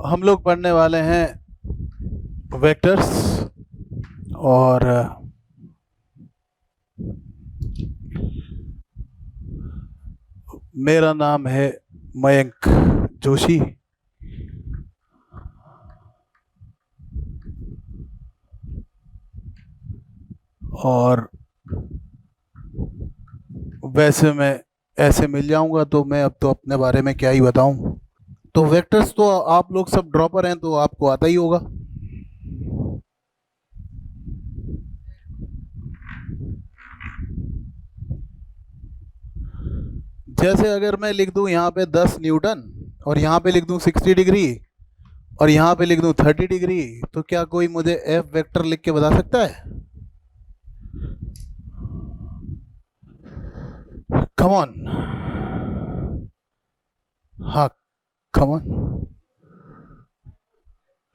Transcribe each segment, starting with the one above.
हम लोग पढ़ने वाले हैं वेक्टर्स। और मेरा नाम है मयंक जोशी। और वैसे मैं ऐसे मिल जाऊंगा तो मैं अब तो अपने बारे में क्या ही बताऊं। तो वेक्टर्स तो आप लोग सब ड्रॉपर हैं तो आपको आता ही होगा। जैसे अगर मैं लिख दूं यहाँ पे 10 न्यूटन और यहाँ पे लिख दूं 60 डिग्री और यहाँ पे लिख दूं 30 डिग्री, तो क्या कोई मुझे एफ वेक्टर लिख के बता सकता है? Come on. हाँ, कम ऑन,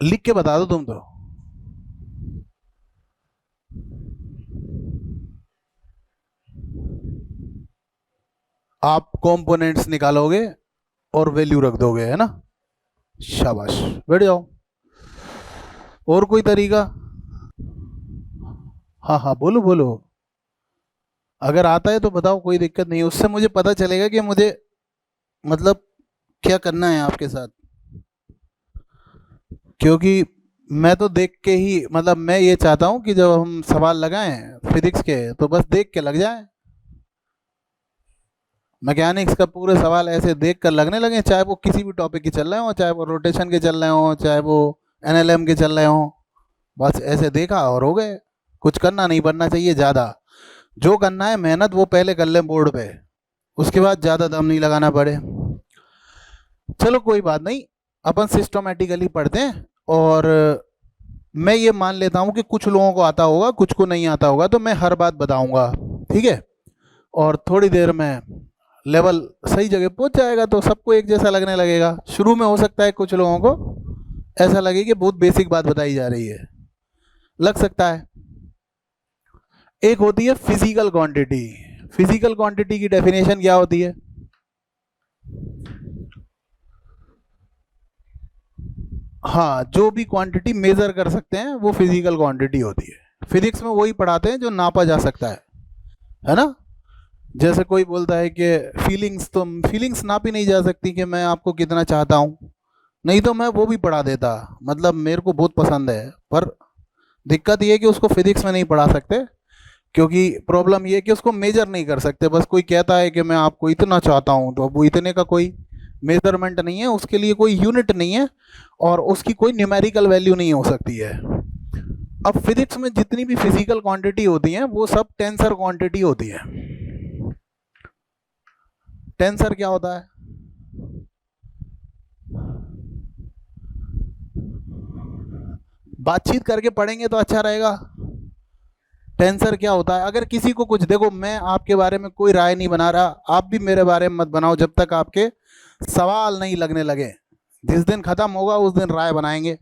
लिख के बता दो तुम तो। आप कंपोनेंट्स निकालोगे और वैल्यू रख दोगे, है ना? शाबाश, बैठ जाओ। और कोई तरीका? हाँ हाँ, बोलो बोलो, अगर आता है तो बताओ, कोई दिक्कत नहीं, उससे मुझे पता चलेगा कि मुझे मतलब क्या करना है आपके साथ। क्योंकि मैं तो देख के ही, मतलब मैं ये चाहता हूँ कि जब हम सवाल लगाएं फिजिक्स के तो बस देख के लग जाएं। मैकेनिक्स का पूरे सवाल ऐसे देख कर लगने लगे, चाहे वो किसी भी टॉपिक के चल रहे हो, चाहे वो रोटेशन के चल रहे हो, चाहे वो एनएलएम के चल रहे हो, बस ऐसे देखा और हो गए। कुछ करना नहीं पड़ना चाहिए ज़्यादा। जो करना है मेहनत वो पहले कर लें बोर्ड पे, उसके बाद ज़्यादा दम नहीं लगाना पड़े। चलो कोई बात नहीं, अपन सिस्टमेटिकली पढ़ते हैं। और मैं ये मान लेता हूँ कि कुछ लोगों को आता होगा, कुछ को नहीं आता होगा, तो मैं हर बात बताऊँगा, ठीक है? और थोड़ी देर में लेवल सही जगह पहुंच जाएगा तो सबको एक जैसा लगने लगेगा। शुरू में हो सकता है कुछ लोगों को ऐसा लगे कि बहुत बेसिक बात बताई जा रही है, लग सकता है। एक होती है फिजिकल क्वांटिटी। फिजिकल क्वांटिटी की डेफिनेशन क्या होती है? हाँ, जो भी क्वांटिटी मेजर कर सकते हैं वो फिजिकल क्वांटिटी होती है। फिजिक्स में वही पढ़ाते हैं जो नापा जा सकता है ना? जैसे कोई बोलता है कि फीलिंग्स, तो फीलिंग्स नापी नहीं जा सकती कि मैं आपको कितना चाहता हूँ, नहीं तो मैं वो भी पढ़ा देता, मतलब मेरे को बहुत पसंद है। पर दिक्कत ये है कि उसको फिजिक्स में नहीं पढ़ा सकते, क्योंकि प्रॉब्लम ये है कि उसको मेजर नहीं कर सकते। बस कोई कहता है कि मैं आपको इतना चाहता हूँ, तो अब वो इतने का कोई मेजरमेंट नहीं है, उसके लिए कोई यूनिट नहीं है और उसकी कोई न्यूमेरिकल वैल्यू नहीं हो सकती है। अब फिजिक्स में जितनी भी फिजिकल क्वांटिटी होती हैं वो सब टेंसर क्वांटिटी होती है। टेंसर क्या होता है? बातचीत करके पढ़ेंगे तो अच्छा रहेगा। टेंसर क्या होता है? अगर किसी को कुछ, देखो मैं आपके बारे में कोई राय नहीं बना रहा, आप भी मेरे बारे में मत बनाओ जब तक आपके सवाल नहीं लगने लगे। जिस दिन खत्म होगा उस दिन राय बनाएंगे।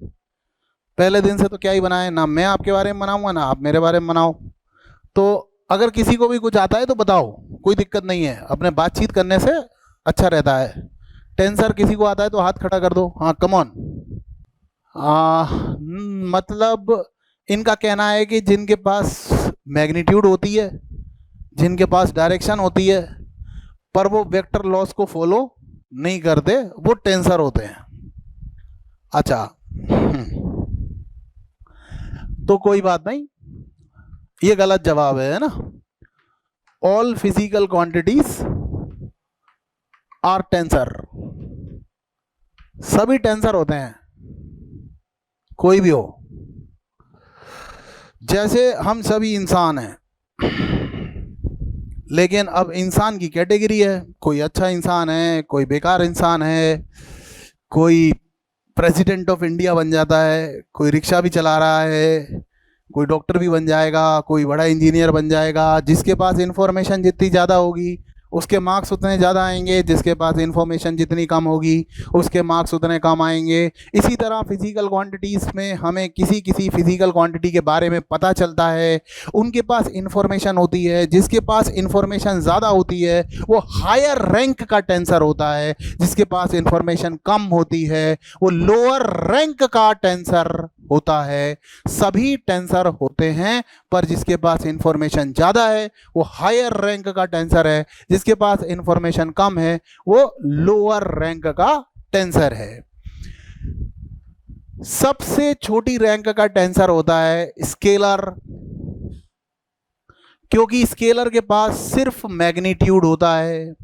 पहले दिन से तो क्या ही बनाए, ना मैं आपके बारे में बनाऊंगा ना आप मेरे बारे में बनाओ। तो अगर किसी को भी कुछ आता है तो बताओ, कोई दिक्कत नहीं है, अपने बातचीत करने से अच्छा रहता है। टेंसर किसी को आता है तो हाथ खड़ा कर दो, हाँ कम ऑन। मतलब इनका कहना है कि जिनके पास मैग्नीट्यूड होती है, जिनके पास डायरेक्शन होती है, पर वो वेक्टर लॉस को फॉलो नहीं करते, वो टेंसर होते हैं। अच्छा, तो कोई बात नहीं, ये गलत जवाब है ना? All physical quantities are tensor. सभी टेंसर होते हैं, कोई भी हो। जैसे हम सभी इंसान हैं, लेकिन अब इंसान की कैटेगरी है, कोई अच्छा इंसान है, कोई बेकार इंसान है, कोई प्रेसिडेंट ऑफ इंडिया बन जाता है, कोई रिक्शा भी चला रहा है, कोई डॉक्टर भी बन जाएगा, कोई बड़ा इंजीनियर बन जाएगा। जिसके पास इंफॉर्मेशन जितनी ज़्यादा होगी उसके मार्क्स उतने ज़्यादा आएंगे, जिसके पास इंफॉर्मेशन जितनी कम होगी उसके मार्क्स उतने कम आएंगे। इसी तरह फिजिकल क्वांटिटीज़ में हमें किसी किसी फिजिकल क्वांटिटी के बारे में पता चलता है, उनके पास इंफॉर्मेशन होती है। जिसके पास इंफॉर्मेशन ज़्यादा होती है वो हायर रैंक का टेंसर होता है, जिसके पास इंफॉर्मेशन कम होती है वो लोअर रैंक का टेंसर होता है। सभी टेंसर होते हैं, पर जिसके पास इंफॉर्मेशन ज़्यादा है वो हायर रैंक का टेंसर है, जिसके पास इंफॉर्मेशन कम है वो लोअर रैंक का टेंसर है। सबसे छोटी रैंक का टेंसर होता है स्केलर, क्योंकि स्केलर के पास सिर्फ मैग्नीट्यूड होता है।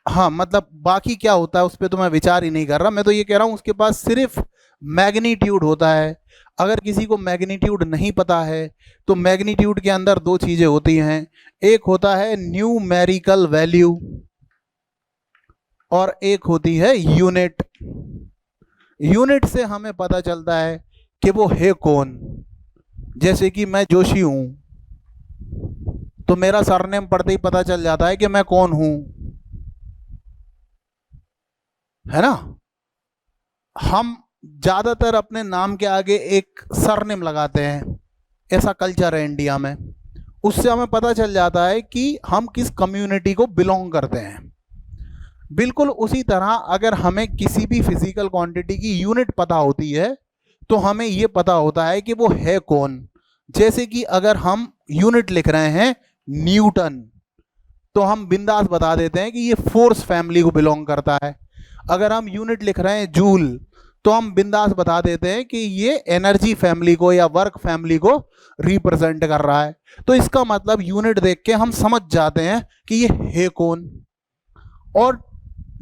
हाँ, मतलब बाकी क्या होता है उस पर तो मैं विचार ही नहीं कर रहा, मैं तो ये कह रहा हूं उसके पास सिर्फ मैग्नीट्यूड होता है। अगर किसी को मैग्नीट्यूड नहीं पता है तो मैग्नीट्यूड के अंदर दो चीजें होती हैं, एक होता है न्यूमेरिकल वैल्यू और एक होती है यूनिट। यूनिट से हमें पता चलता है कि वो है कौन। जैसे कि मैं जोशी हूं तो मेरा सरनेम पढ़ते ही पता चल जाता है कि मैं कौन हूं, है ना। हम ज्यादातर अपने नाम के आगे एक सरनेम लगाते हैं, ऐसा कल्चर है इंडिया में। उससे हमें पता चल जाता है कि हम किस कम्युनिटी को बिलोंग करते हैं। बिल्कुल उसी तरह अगर हमें किसी भी फिजिकल क्वांटिटी की यूनिट पता होती है तो हमें यह पता होता है कि वो है कौन। जैसे कि अगर हम यूनिट लिख रहे हैं न्यूटन तो हम बिंदास बता देते हैं कि ये फोर्स फैमिली को बिलोंग करता है। अगर हम यूनिट लिख रहे हैं जूल तो हम बिंदास बता देते हैं कि ये एनर्जी फैमिली को या वर्क फैमिली को रिप्रेजेंट कर रहा है। तो इसका मतलब यूनिट देख के हम समझ जाते हैं कि ये है कौन। और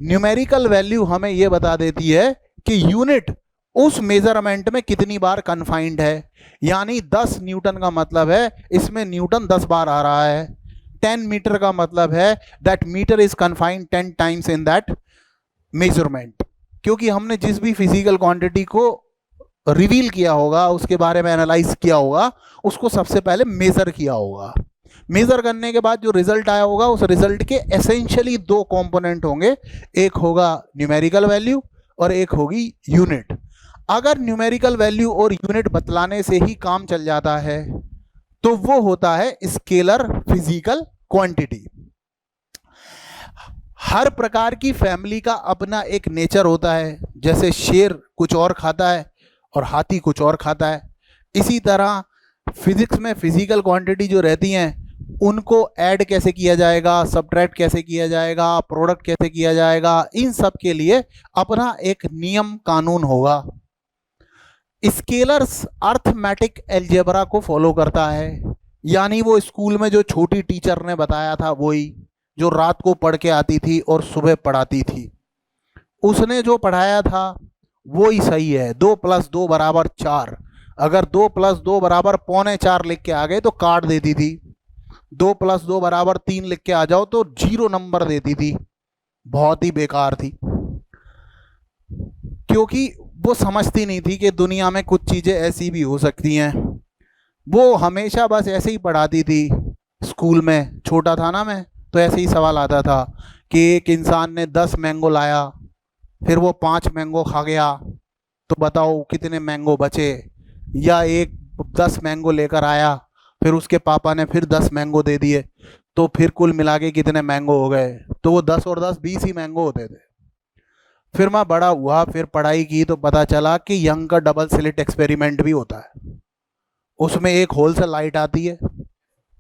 न्यूमेरिकल वैल्यू हमें ये बता देती है कि यूनिट उस मेजरमेंट में कितनी बार कन्फाइंड है। यानी 10 न्यूटन का मतलब है इसमें न्यूटन 10 बार आ रहा है। 10 मीटर का मतलब है that metre is confined 10 times in that measurement. क्योंकि हमने जिस भी फिजिकल क्वांटिटी को रिवील किया होगा, उसके बारे में एनालाइज किया होगा, उसको सबसे पहले मेजर किया होगा। मेजर करने के बाद जो रिजल्ट आया होगा उस रिजल्ट के एसेंशियली दो कंपोनेंट होंगे, एक होगा न्यूमेरिकल वैल्यू और एक होगी यूनिट। अगर न्यूमेरिकल वैल्यू और यूनिट बतलाने से ही काम चल जाता है तो वो होता है स्केलर फिजिकल क्वांटिटी। हर प्रकार की फैमिली का अपना एक नेचर होता है। जैसे शेर कुछ और खाता है और हाथी कुछ और खाता है, इसी तरह फिजिक्स में फिजिकल क्वांटिटी जो रहती हैं उनको ऐड कैसे किया जाएगा, सब्ट्रैक्ट कैसे किया जाएगा, प्रोडक्ट कैसे किया जाएगा, इन सब के लिए अपना एक नियम कानून होगा। स्केलर्स अर्थमेटिक एल्जेब्रा को फॉलो करता है, यानी वो स्कूल में जो छोटी टीचर ने बताया था वही, जो रात को पढ़ के आती थी और सुबह पढ़ाती थी, उसने जो पढ़ाया था वो ही सही है। 2 + 2 = 4। अगर 2 + 2 = 3.25 लिख के आ गए तो काट देती थी। 2 + 2 = 3 लिख के आ जाओ तो 0 नंबर देती थी। बहुत ही बेकार थी, क्योंकि वो समझती नहीं थी कि दुनिया में कुछ चीज़ें ऐसी भी हो सकती हैं। वो हमेशा बस ऐसे ही पढ़ाती थी। स्कूल में छोटा था ना मैं, तो ऐसे ही सवाल आता था कि एक इंसान ने 10 मैंगो लाया, फिर वो 5 मैंगो खा गया, तो बताओ कितने मैंगो बचे। या एक 10 मैंगो लेकर आया, फिर उसके पापा ने फिर 10 मैंगो दे दिए, तो फिर कुल मिला के कितने मैंगो हो गए। तो वो 10 और 10 20 ही मैंगो होते थे। फिर मैं बड़ा हुआ, फिर पढ़ाई की तो पता चला कि यंग का डबल स्लिट एक्सपेरिमेंट भी होता है। उसमें एक होल से लाइट आती है,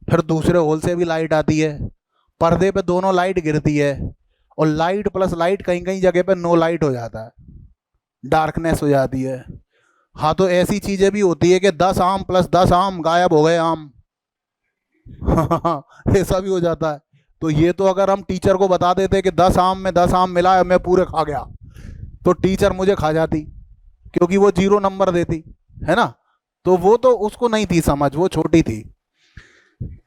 फिर दूसरे होल से भी लाइट आती है, पर्दे पे दोनों लाइट गिरती है और लाइट प्लस लाइट कहीं कहीं जगह पे नो लाइट हो जाता है, डार्कनेस हो जाती है। हाँ, तो ऐसी चीजें भी होती है कि 10 आम + 10 आम गायब हो गए आम। ऐसा भी हो जाता है। तो ये तो अगर हम टीचर को बता देते कि 10 आम में 10 आम मिला है, मैं पूरे खा गया, तो टीचर मुझे खा जाती, क्योंकि वो 0 नंबर देती, है ना। तो वो तो उसको नहीं थी समझ, वो छोटी थी।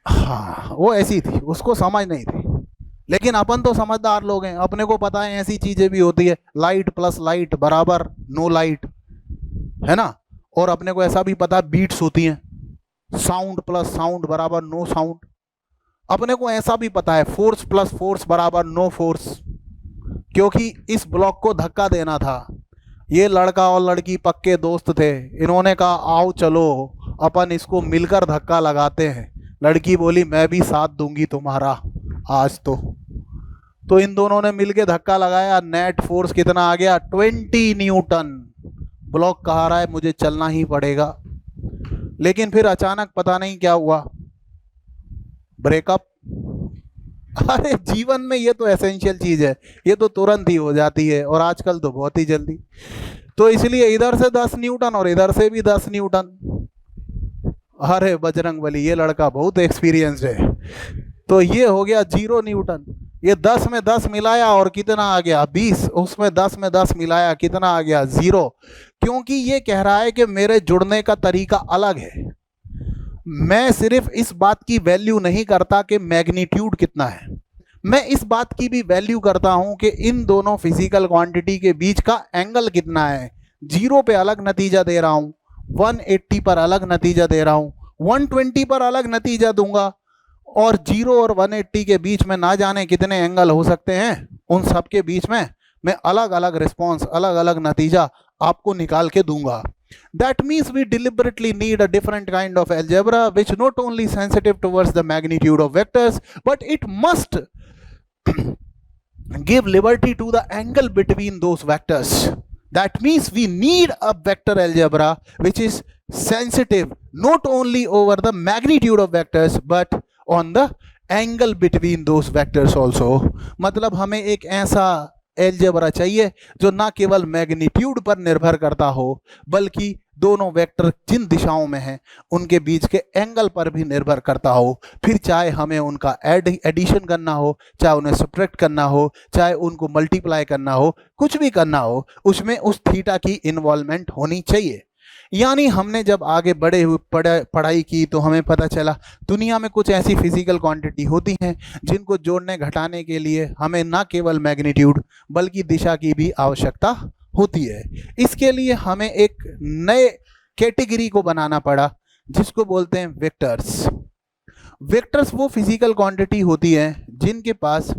हाँ, वो ऐसी थी, उसको समझ नहीं थी। लेकिन अपन तो समझदार लोग हैं, अपने को पता है ऐसी चीजें भी होती है, लाइट प्लस लाइट बराबर नो लाइट, है ना। और अपने को ऐसा भी पता बीट्स होती हैं, साउंड प्लस साउंड बराबर नो साउंड। अपने को ऐसा भी पता है फोर्स प्लस फोर्स बराबर नो फोर्स, क्योंकि इस ब्लॉक को धक्का देना था। ये लड़का और लड़की पक्के दोस्त थे, इन्होंने कहा आओ चलो अपन इसको मिलकर धक्का लगाते हैं। लड़की बोली मैं भी साथ दूंगी तुम्हारा आज तो इन दोनों ने मिलके धक्का लगाया। नेट फोर्स कितना आ गया? 20 न्यूटन। ब्लॉक कहा रहा है मुझे चलना ही पड़ेगा, लेकिन फिर अचानक पता नहीं क्या हुआ, ब्रेकअप। अरे जीवन में ये तो एसेंशियल चीज है, ये तो तुरंत ही हो जाती है, और आजकल तो बहुत ही जल्दी। तो इसलिए इधर से 10 न्यूटन और इधर से भी 10 न्यूटन। अरे बजरंगबली, ये लड़का बहुत एक्सपीरियंस्ड है। तो ये हो गया 0 न्यूटन। ये 10 में 10 मिलाया और कितना आ गया? 20। उसमें 10 में 10 मिलाया, कितना आ गया? 0। क्योंकि ये कह रहा है कि मेरे जुड़ने का तरीका अलग है। मैं सिर्फ इस बात की वैल्यू नहीं करता कि मैग्नीट्यूड कितना है, मैं इस बात की भी वैल्यू करता हूं कि इन दोनों फिजिकल क्वांटिटी के बीच का एंगल कितना है। 0 पे अलग नतीजा दे रहा हूं, 180 पर अलग नतीजा दे रहा हूं, 120 पर अलग नतीजा दूंगा, और 0 और 180 के बीच में ना जाने कितने एंगल हो सकते हैं। उन सब के बीच में मैं अलग अलग रिस्पॉन्स, अलग अलग नतीजा आपको निकाल के दूंगा। That means we deliberately need a different kind of algebra which not only sensitive towards the magnitude of vectors, but it must give liberty to the angle between those vectors. That means we need a vector algebra which is sensitive not only over the magnitude of vectors but on the angle between those vectors also. मतलब हमें एक ऐसा algebra चाहिए जो ना केवल magnitude पर निर्भर करता हो, बल्कि दोनों वेक्टर जिन दिशाओं में हैं उनके बीच के एंगल पर भी निर्भर करता हो। फिर चाहे हमें उनका एडिशन करना हो, चाहे उन्हें सब्ट्रैक्ट करना हो, चाहे उनको मल्टीप्लाई करना हो, कुछ भी करना हो, उसमें उस थीटा की इन्वॉल्वमेंट होनी चाहिए। यानी हमने जब आगे बढ़े हुए पढ़ाई की तो हमें पता चला दुनिया में कुछ ऐसी फिजिकल क्वांटिटी होती हैं जिनको जोड़ने घटाने के लिए हमें ना केवल मैग्नीट्यूड बल्कि दिशा की भी आवश्यकता होती है। इसके लिए हमें एक नए कैटेगरी को बनाना पड़ा जिसको बोलते हैं वेक्टर्स। वेक्टर्स वो फिजिकल क्वांटिटी होती हैं जिनके पास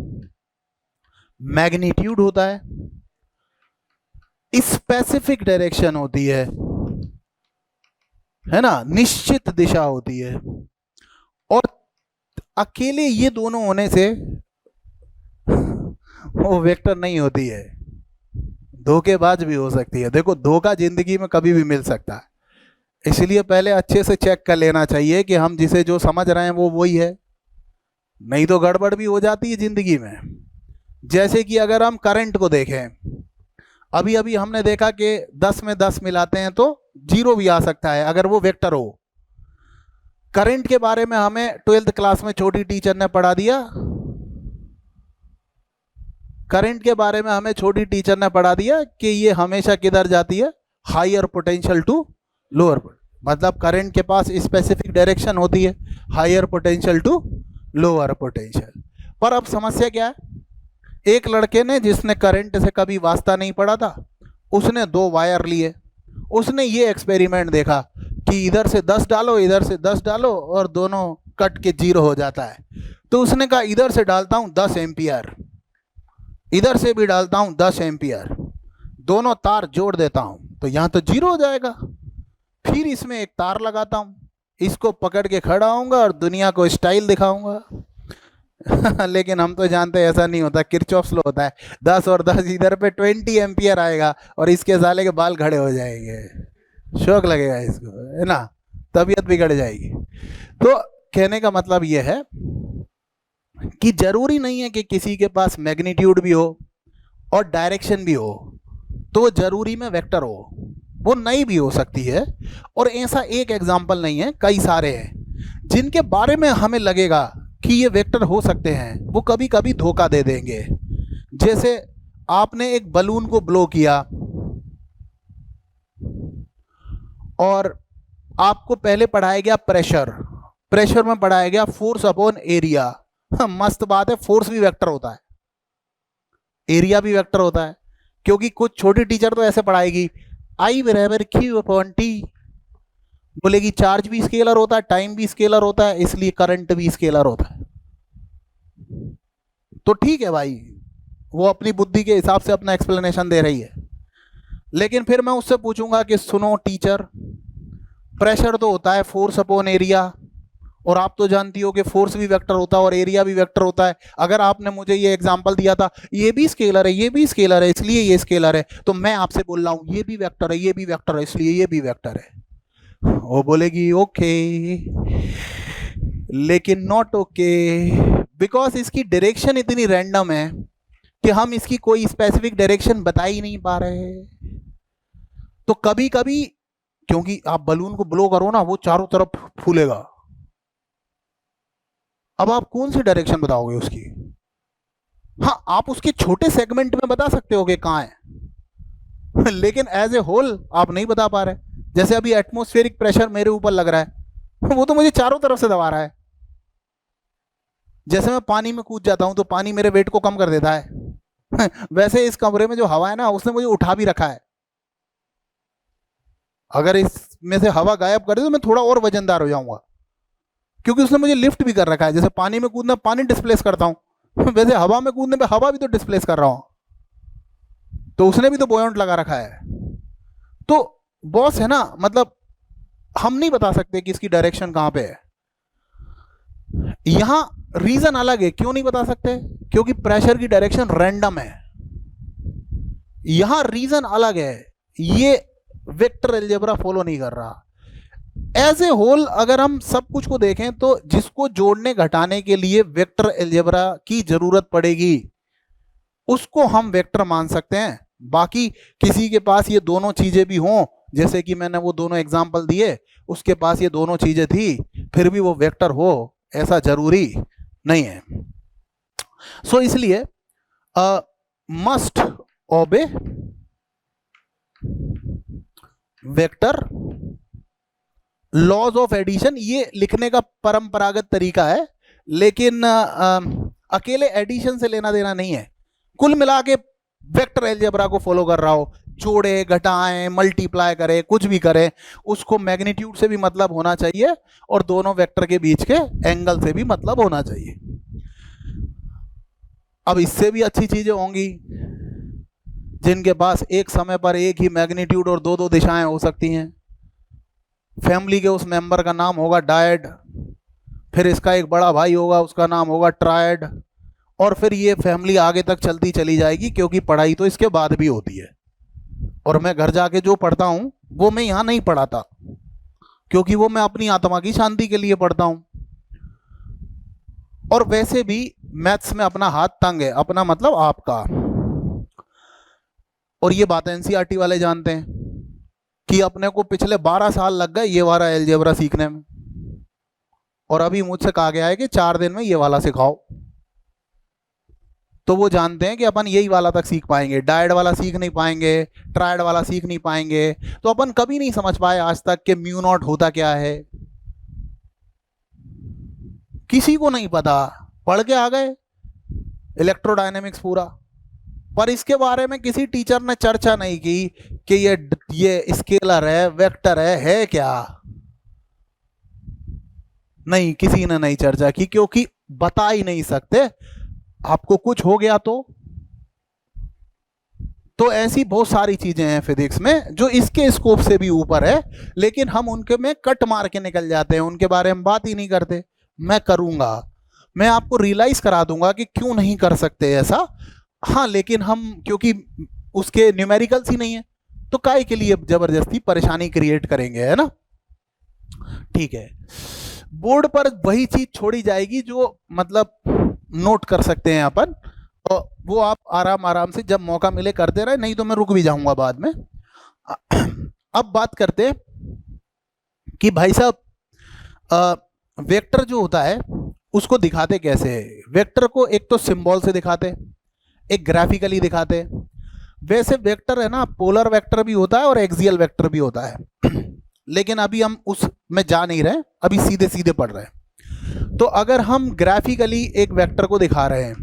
मैग्नीट्यूड होता है, स्पेसिफिक डायरेक्शन होती है ना, निश्चित दिशा होती है, और अकेले ये दोनों होने से वो वेक्टर नहीं होती है, धोखेबाज भी हो सकती है। देखो धोखा जिंदगी में कभी भी मिल सकता है, इसलिए पहले अच्छे से चेक कर लेना चाहिए कि हम जिसे जो समझ रहे हैं वो वही है, नहीं तो गड़बड़ भी हो जाती है जिंदगी में। जैसे कि अगर हम करंट को देखें, अभी अभी हमने देखा कि 10 में 10 मिलाते हैं तो 0 भी आ सकता है अगर वो वेक्टर हो। करंट के बारे में हमें 12th क्लास में छोटी टीचर ने पढ़ा दिया, करंट के बारे में हमें छोटी टीचर ने पढ़ा दिया कि ये हमेशा किधर जाती है, हायर पोटेंशियल टू लोअर। मतलब करंट के पास स्पेसिफिक डायरेक्शन होती है, higher potential to lower potential. पर अब समस्या क्या है, एक लड़के ने जिसने करंट से कभी वास्ता नहीं पड़ा था, उसने 2 वायर लिए, उसने ये एक्सपेरिमेंट देखा कि इधर से 10 डालो, इधर से 10 डालो, और दोनों कट के 0 हो जाता है। तो उसने कहा इधर से डालता हूं 10 एम्पियर, इधर से भी डालता हूं 10 एम्पियर, दोनों तार जोड़ देता हूं तो यहां तो 0 हो जाएगा। फिर इसमें एक तार लगाता हूं, इसको पकड़ के खड़ा होऊंगा और दुनिया को स्टाइल दिखाऊंगा। लेकिन हम तो जानते हैं ऐसा नहीं होता, किरचॉफ्स लॉ होता है, 10 और 10 इधर पे 20 एम्पियर आएगा और इसके साले के बाल खड़े हो जाएंगे, शौक लगेगा इसको, है ना, तबीयत बिगड़ जाएगी। तो कहने का मतलब यह है कि जरूरी नहीं है कि किसी के पास मैग्नीट्यूड भी हो और डायरेक्शन भी हो तो जरूरी में वेक्टर हो, वो नहीं भी हो सकती है। और ऐसा एक एग्जाम्पल नहीं है, कई सारे हैं जिनके बारे में हमें लगेगा कि ये वेक्टर हो सकते हैं, वो कभी कभी धोखा दे देंगे। जैसे आपने एक बलून को ब्लो किया और आपको पहले पढ़ाया गया प्रेशर, प्रेशर में पढ़ाया गया फोर्स अपॉन एरिया। मस्त बात है, फोर्स भी वेक्टर होता है, एरिया भी वेक्टर होता है, क्योंकि कुछ छोटी टीचर तो ऐसे पढ़ाएगी आई बराबर क्यू अपॉन टी, बोलेगी चार्ज भी स्केलर होता है, टाइम भी स्केलर होता है, इसलिए करंट भी स्केलर होता है। तो ठीक है भाई, वो अपनी बुद्धि के हिसाब से अपना एक्सप्लेनेशन दे रही है। लेकिन फिर मैं उससे पूछूंगा कि सुनो टीचर, प्रेशर तो होता है फोर्स अपॉन एरिया, और आप तो जानती हो कि फोर्स भी वेक्टर होता है और एरिया भी वेक्टर होता है। अगर आपने मुझे ये एग्जांपल दिया था ये भी स्केलर है, ये भी स्केलर है, इसलिए ये स्केलर है, तो मैं आपसे बोल रहा हूं ये भी वेक्टर है, ये भी वेक्टर है, इसलिए ये भी वेक्टर है। वो बोलेगी ओके, लेकिन नॉट ओके, बिकॉज इसकी डायरेक्शन इतनी रैंडम है कि हम इसकी कोई स्पेसिफिक डायरेक्शन बता ही नहीं पा रहे। तो कभी कभी, क्योंकि आप बलून को ब्लो करो ना, वो चारों तरफ फूलेगा, अब आप कौन सी डायरेक्शन बताओगे उसकी? हाँ, आप उसके छोटे सेगमेंट में बता सकते हो कि कहां है लेकिन एज ए होल आप नहीं बता पा रहे। जैसे अभी एटमॉस्फेरिक प्रेशर मेरे ऊपर लग रहा है, वो तो मुझे चारों तरफ से दबा रहा है। जैसे मैं पानी में कूद जाता हूं तो पानी मेरे वेट को कम कर देता है वैसे इस कमरे में जो हवा है ना, उसने मुझे उठा भी रखा है। अगर इसमें से हवा गायब कर दे तो मैं थोड़ा और वजनदार हो जाऊंगा, क्योंकि उसने मुझे लिफ्ट भी कर रखा है। जैसे पानी में कूदना पानी डिस्प्लेस करता हूं वैसे हवा में कूदने पे हवा भी तो डिस्प्लेस कर रहा हूं, तो उसने भी तो बॉयंट लगा रखा है। तो बॉस है ना, मतलब हम नहीं बता सकते कि इसकी डायरेक्शन कहां पे है। यहां रीजन अलग है, क्यों नहीं बता सकते? क्योंकि प्रेशर की डायरेक्शन रैंडम है। यहां रीजन अलग है, ये वेक्टर अलजेब्रा फॉलो नहीं कर रहा। एज ए होल अगर हम सब कुछ को देखें तो जिसको जोड़ने घटाने के लिए वेक्टर अलजेब्रा की जरूरत पड़ेगी उसको हम वेक्टर मान सकते हैं। बाकी किसी के पास ये दोनों चीजें भी हों, जैसे कि मैंने वो दोनों एग्जांपल दिए, उसके पास ये दोनों चीजें थी फिर भी वो वेक्टर हो, ऐसा जरूरी नहीं है। सो इसलिए मस्ट ओबे वेक्टर लॉज ऑफ एडिशन, ये लिखने का परंपरागत तरीका है, लेकिन अकेले एडिशन से लेना देना नहीं है। कुल मिला के वेक्टर अलजेब्रा को फॉलो कर रहा हो, जोड़े घटाएं मल्टीप्लाई करे कुछ भी करे, उसको मैग्नीट्यूड से भी मतलब होना चाहिए और दोनों वेक्टर के बीच के एंगल से भी मतलब होना चाहिए। अब इससे भी अच्छी चीजें होंगी जिनके पास एक समय पर एक ही मैग्नीट्यूड और दो दो दिशाएं हो सकती हैं। फैमिली के उस मेंबर का नाम होगा डायड, फिर इसका एक बड़ा भाई होगा उसका नाम होगा ट्रायड, और फिर ये फैमिली आगे तक चलती चली जाएगी, क्योंकि पढ़ाई तो इसके बाद भी होती है। और मैं घर जाके जो पढ़ता हूं वो मैं यहां नहीं पढ़ाता, क्योंकि वो मैं अपनी आत्मा की शांति के लिए पढ़ता हूं। और वैसे भी मैथ्स में अपना हाथ तंग है, अपना मतलब आपका। और ये बात एनसीईआरटी वाले जानते हैं कि अपने को पिछले 12 साल लग गए ये वाला अलजेब्रा सीखने में, और अभी मुझसे कहा गया है कि 4 दिन में ये वाला सिखाओ। तो वो जानते हैं कि अपन यही वाला तक सीख पाएंगे, डायड वाला सीख नहीं पाएंगे, ट्रायड वाला सीख नहीं पाएंगे। तो अपन कभी नहीं समझ पाए आज तक कि म्यू नॉट होता क्या है, किसी को नहीं पता। पढ़ के आ गए इलेक्ट्रोडायनेमिक्स पूरा, पर इसके बारे में किसी टीचर ने चर्चा नहीं की कि ये स्केलर है वेक्टर है क्या। नहीं, किसी ने नहीं चर्चा की, क्योंकि बता ही नहीं सकते। आपको कुछ हो गया तो ऐसी बहुत सारी चीजें हैं फिजिक्स में जो इसके स्कोप से भी ऊपर है, लेकिन हम उनके में कट मार के निकल जाते हैं, उनके बारे में बात ही नहीं करते। मैं करूंगा, मैं आपको रियलाइज करा दूंगा कि क्यों नहीं कर सकते ऐसा। हाँ, लेकिन हम क्योंकि उसके न्यूमेरिकल्स ही नहीं है तो काहे के लिए जबरदस्ती परेशानी क्रिएट करेंगे, है ना। ठीक है, बोर्ड पर वही चीज छोड़ी जाएगी जो मतलब नोट कर सकते हैं अपन, और वो आप आराम आराम से जब मौका मिले करते रहे, नहीं तो मैं रुक भी जाऊंगा बाद में। अब बात करते हैं कि भाई साहब वेक्टर जो होता है उसको दिखाते कैसे है। वेक्टर को एक तो सिंबल से दिखाते, एक ग्राफिकली दिखाते। वैसे वेक्टर है ना, पोलर वेक्टर भी होता है और एक्सियल वेक्टर भी होता है लेकिन अभी हम उस में जा नहीं रहे, अभी सीधे सीधे पढ़ रहे हैं। तो अगर हम ग्राफिकली एक वेक्टर को दिखा रहे हैं,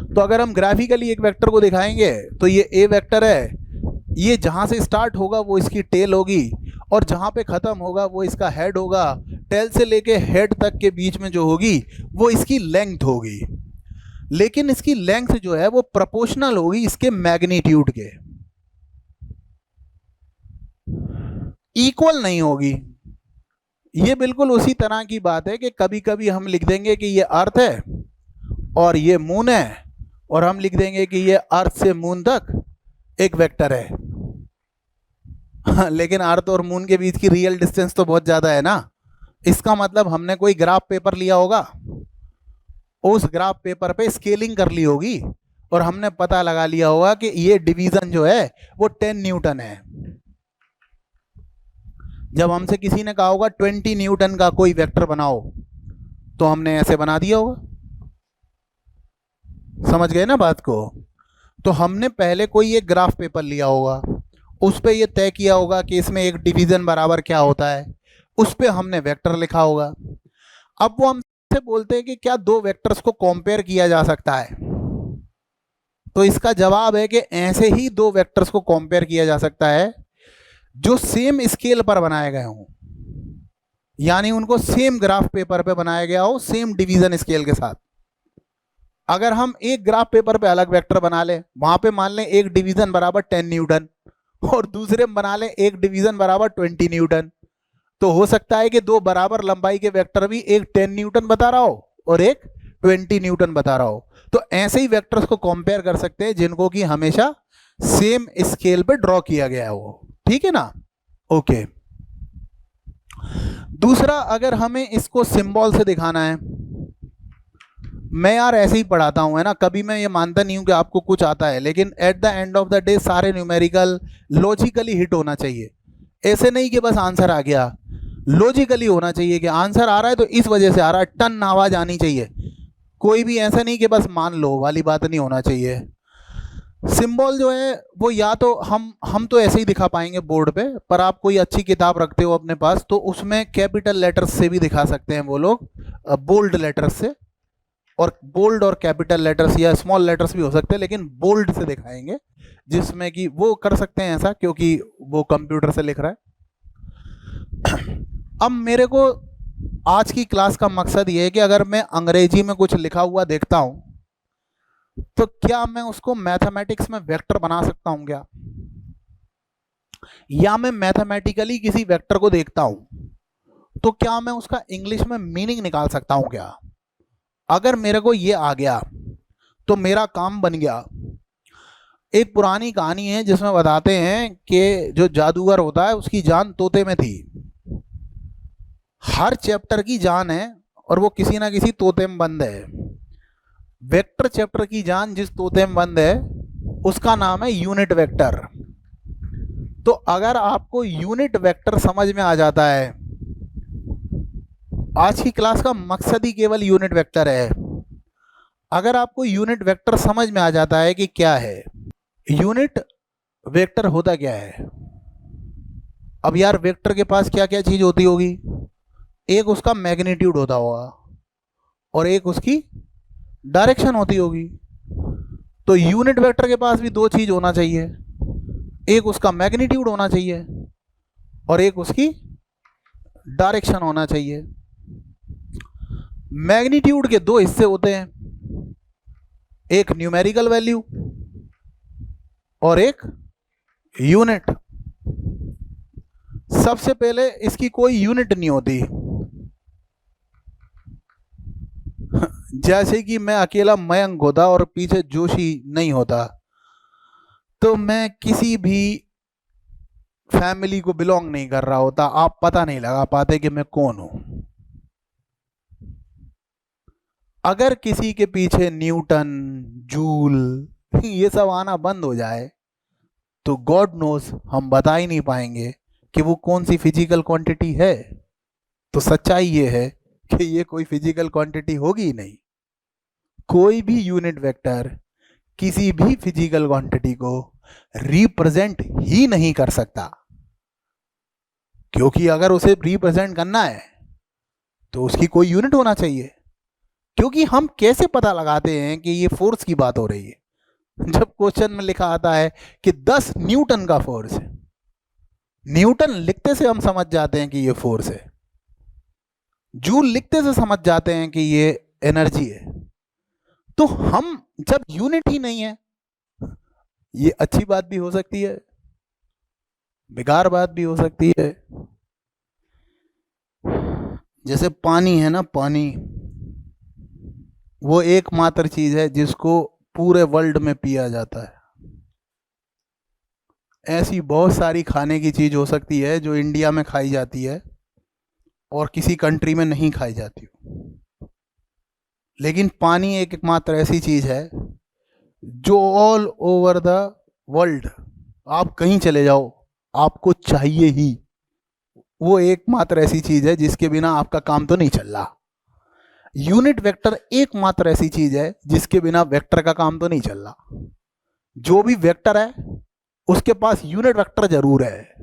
तो अगर हम ग्राफिकली एक वेक्टर को दिखाएंगे तो ये ए वेक्टर है, ये जहां से स्टार्ट होगा वो इसकी टेल होगी, और जहां पे खत्म होगा वो इसका हेड होगा। टेल से लेके हेड तक के बीच में जो होगी वो इसकी लेंथ होगी। लेकिन इसकी लेंथ जो है वो प्रोपोर्शनल होगी इसके मैग्नीट्यूड के, इक्वल नहीं होगी। ये बिल्कुल उसी तरह की बात है कि कभी कभी हम लिख देंगे कि ये अर्थ है और ये मून है, और हम लिख देंगे कि ये अर्थ से मून तक एक वेक्टर है। लेकिन अर्थ और मून के बीच की रियल डिस्टेंस तो बहुत ज्यादा है ना। इसका मतलब हमने कोई ग्राफ पेपर लिया होगा, उस ग्राफ पेपर पे स्केलिंग कर ली होगी और हमने पता लगा लिया होगा कि ये डिवीजन जो है वो 10 न्यूटन है। जब हमसे किसी ने कहा होगा 20 न्यूटन का कोई वेक्टर बनाओ, तो हमने ऐसे बना दिया होगा। समझ गए ना बात को। तो हमने पहले कोई एक ग्राफ पेपर लिया होगा, उस पे ये तय किया होगा कि इसमें एक डिवीजन बराबर क्या होता है, उस पे हमने वेक्टर लिखा होगा। अब वो हमसे बोलते हैं कि क्या दो वेक्टर्स को कंपेयर किया जा सकता है, तो इसका जवाब है कि ऐसे ही दो वेक्टर्स को कंपेयर किया जा सकता है जो सेम स्केल पर बनाए गए हों, यानी उनको सेम ग्राफ पेपर पे बनाया गया हो, सेम डिवीजन स्केल के साथ। अगर हम एक ग्राफ पेपर पे अलग वेक्टर बना लें, वहां पे मान लें एक डिवीजन बराबर 10 न्यूटन और दूसरे में बना लें एक डिवीजन बराबर 20 न्यूटन, तो हो सकता है कि दो बराबर लंबाई के वेक्टर भी एक 10 न्यूटन बता रहा हो और एक 20 न्यूटन बता रहा हो। तो ऐसे ही वेक्टर्स को कंपेयर कर सकते हैं जिनको कि हमेशा सेम स्केल पे ड्रॉ किया गया हो। ठीक है ना। ओके। दूसरा, अगर हमें इसको सिंबल से दिखाना है, मैं यार ऐसे ही पढ़ाता हूं है ना, कभी मैं ये मानता नहीं हूं कि आपको कुछ आता है, लेकिन at the end of the day सारे न्यूमेरिकल लॉजिकली हिट होना चाहिए। ऐसे नहीं कि बस आंसर आ गया, लॉजिकली होना चाहिए कि आंसर आ रहा है तो इस वजह से आ रहा है, टन आवाज आनी चाहिए। कोई भी ऐसा नहीं कि बस मान लो वाली बात नहीं होना चाहिए। सिंबल जो है वो या तो हम तो ऐसे ही दिखा पाएंगे बोर्ड पे, पर आप कोई अच्छी किताब रखते हो अपने पास तो उसमें कैपिटल लेटर्स से भी दिखा सकते हैं वो लोग, बोल्ड लेटर्स से, और बोल्ड और कैपिटल लेटर्स या स्मॉल लेटर्स भी हो सकते हैं, लेकिन बोल्ड से दिखाएंगे, जिसमें कि वो कर सकते हैं ऐसा क्योंकि वो कंप्यूटर से लिख रहा है। अब मेरे को आज की क्लास का मकसद ये है कि अगर मैं अंग्रेजी में कुछ लिखा हुआ देखता हूं तो क्या मैं उसको मैथमेटिक्स में वेक्टर बना सकता हूं क्या, या मैं मैथमेटिकली किसी वेक्टर को देखता हूं तो क्या मैं उसका इंग्लिश में मीनिंग निकाल सकता हूं क्या। अगर मेरे को ये आ गया तो मेरा काम बन गया। एक पुरानी कहानी है जिसमें बताते हैं कि जो जादूगर होता है उसकी जान तोते में थी। हर चैप्टर की जान है और वो किसी ना किसी तोते में बंद है। वेक्टर चैप्टर की जान जिस तोते में बंद है उसका नाम है यूनिट वेक्टर। तो अगर आपको यूनिट वेक्टर समझ में आ जाता है, आज की क्लास का मकसद ही केवल यूनिट वेक्टर है। अगर आपको यूनिट वेक्टर समझ में आ जाता है कि क्या है यूनिट वेक्टर, होता क्या है। अब यार वेक्टर के पास क्या क्या चीज होती होगी, एक उसका मैग्नीट्यूड होता होगा और एक उसकी डायरेक्शन होती होगी। तो यूनिट वेक्टर के पास भी दो चीज होना चाहिए, एक उसका मैग्नीट्यूड होना चाहिए और एक उसकी डायरेक्शन होना चाहिए। मैग्नीट्यूड के दो हिस्से होते हैं, एक न्यूमेरिकल वैल्यू और एक यूनिट। सबसे पहले इसकी कोई यूनिट नहीं होती। जैसे कि मैं अकेला मयंक होता और पीछे जोशी नहीं होता तो मैं किसी भी फैमिली को बिलोंग नहीं कर रहा होता, आप पता नहीं लगा पाते कि मैं कौन हूं। अगर किसी के पीछे न्यूटन, जूल ये सब आना बंद हो जाए तो गॉड नोस हम बता ही नहीं पाएंगे कि वो कौन सी फिजिकल क्वांटिटी है। तो सच्चाई ये है कि ये कोई फिजिकल क्वांटिटी होगी ही नहीं। कोई भी यूनिट वेक्टर किसी भी फिजिकल क्वांटिटी को रिप्रेजेंट ही नहीं कर सकता, क्योंकि अगर उसे रिप्रेजेंट करना है तो उसकी कोई यूनिट होना चाहिए। क्योंकि हम कैसे पता लगाते हैं कि ये फोर्स की बात हो रही है, जब क्वेश्चन में लिखा आता है कि 10 न्यूटन का फोर्स है, न्यूटन लिखते से हम समझ जाते हैं कि ये फोर्स है, जूल लिखते से समझ जाते हैं कि ये एनर्जी है। तो हम जब यूनिट ही नहीं है, ये अच्छी बात भी हो सकती है, बेकार बात भी हो सकती है। जैसे पानी है ना, पानी वो एकमात्र चीज है जिसको पूरे वर्ल्ड में पिया जाता है। ऐसी बहुत सारी खाने की चीज हो सकती है जो इंडिया में खाई जाती है और किसी कंट्री में नहीं खाई जाती, लेकिन पानी एकमात्र ऐसी चीज है जो ऑल ओवर द वर्ल्ड, आप कहीं चले जाओ आपको चाहिए ही। वो एकमात्र ऐसी चीज है जिसके बिना आपका काम तो नहीं चल रहा। यूनिट वेक्टर एकमात्र ऐसी चीज है जिसके बिना वेक्टर का काम तो नहीं चल रहा। जो भी वेक्टर है उसके पास यूनिट वेक्टर जरूर है,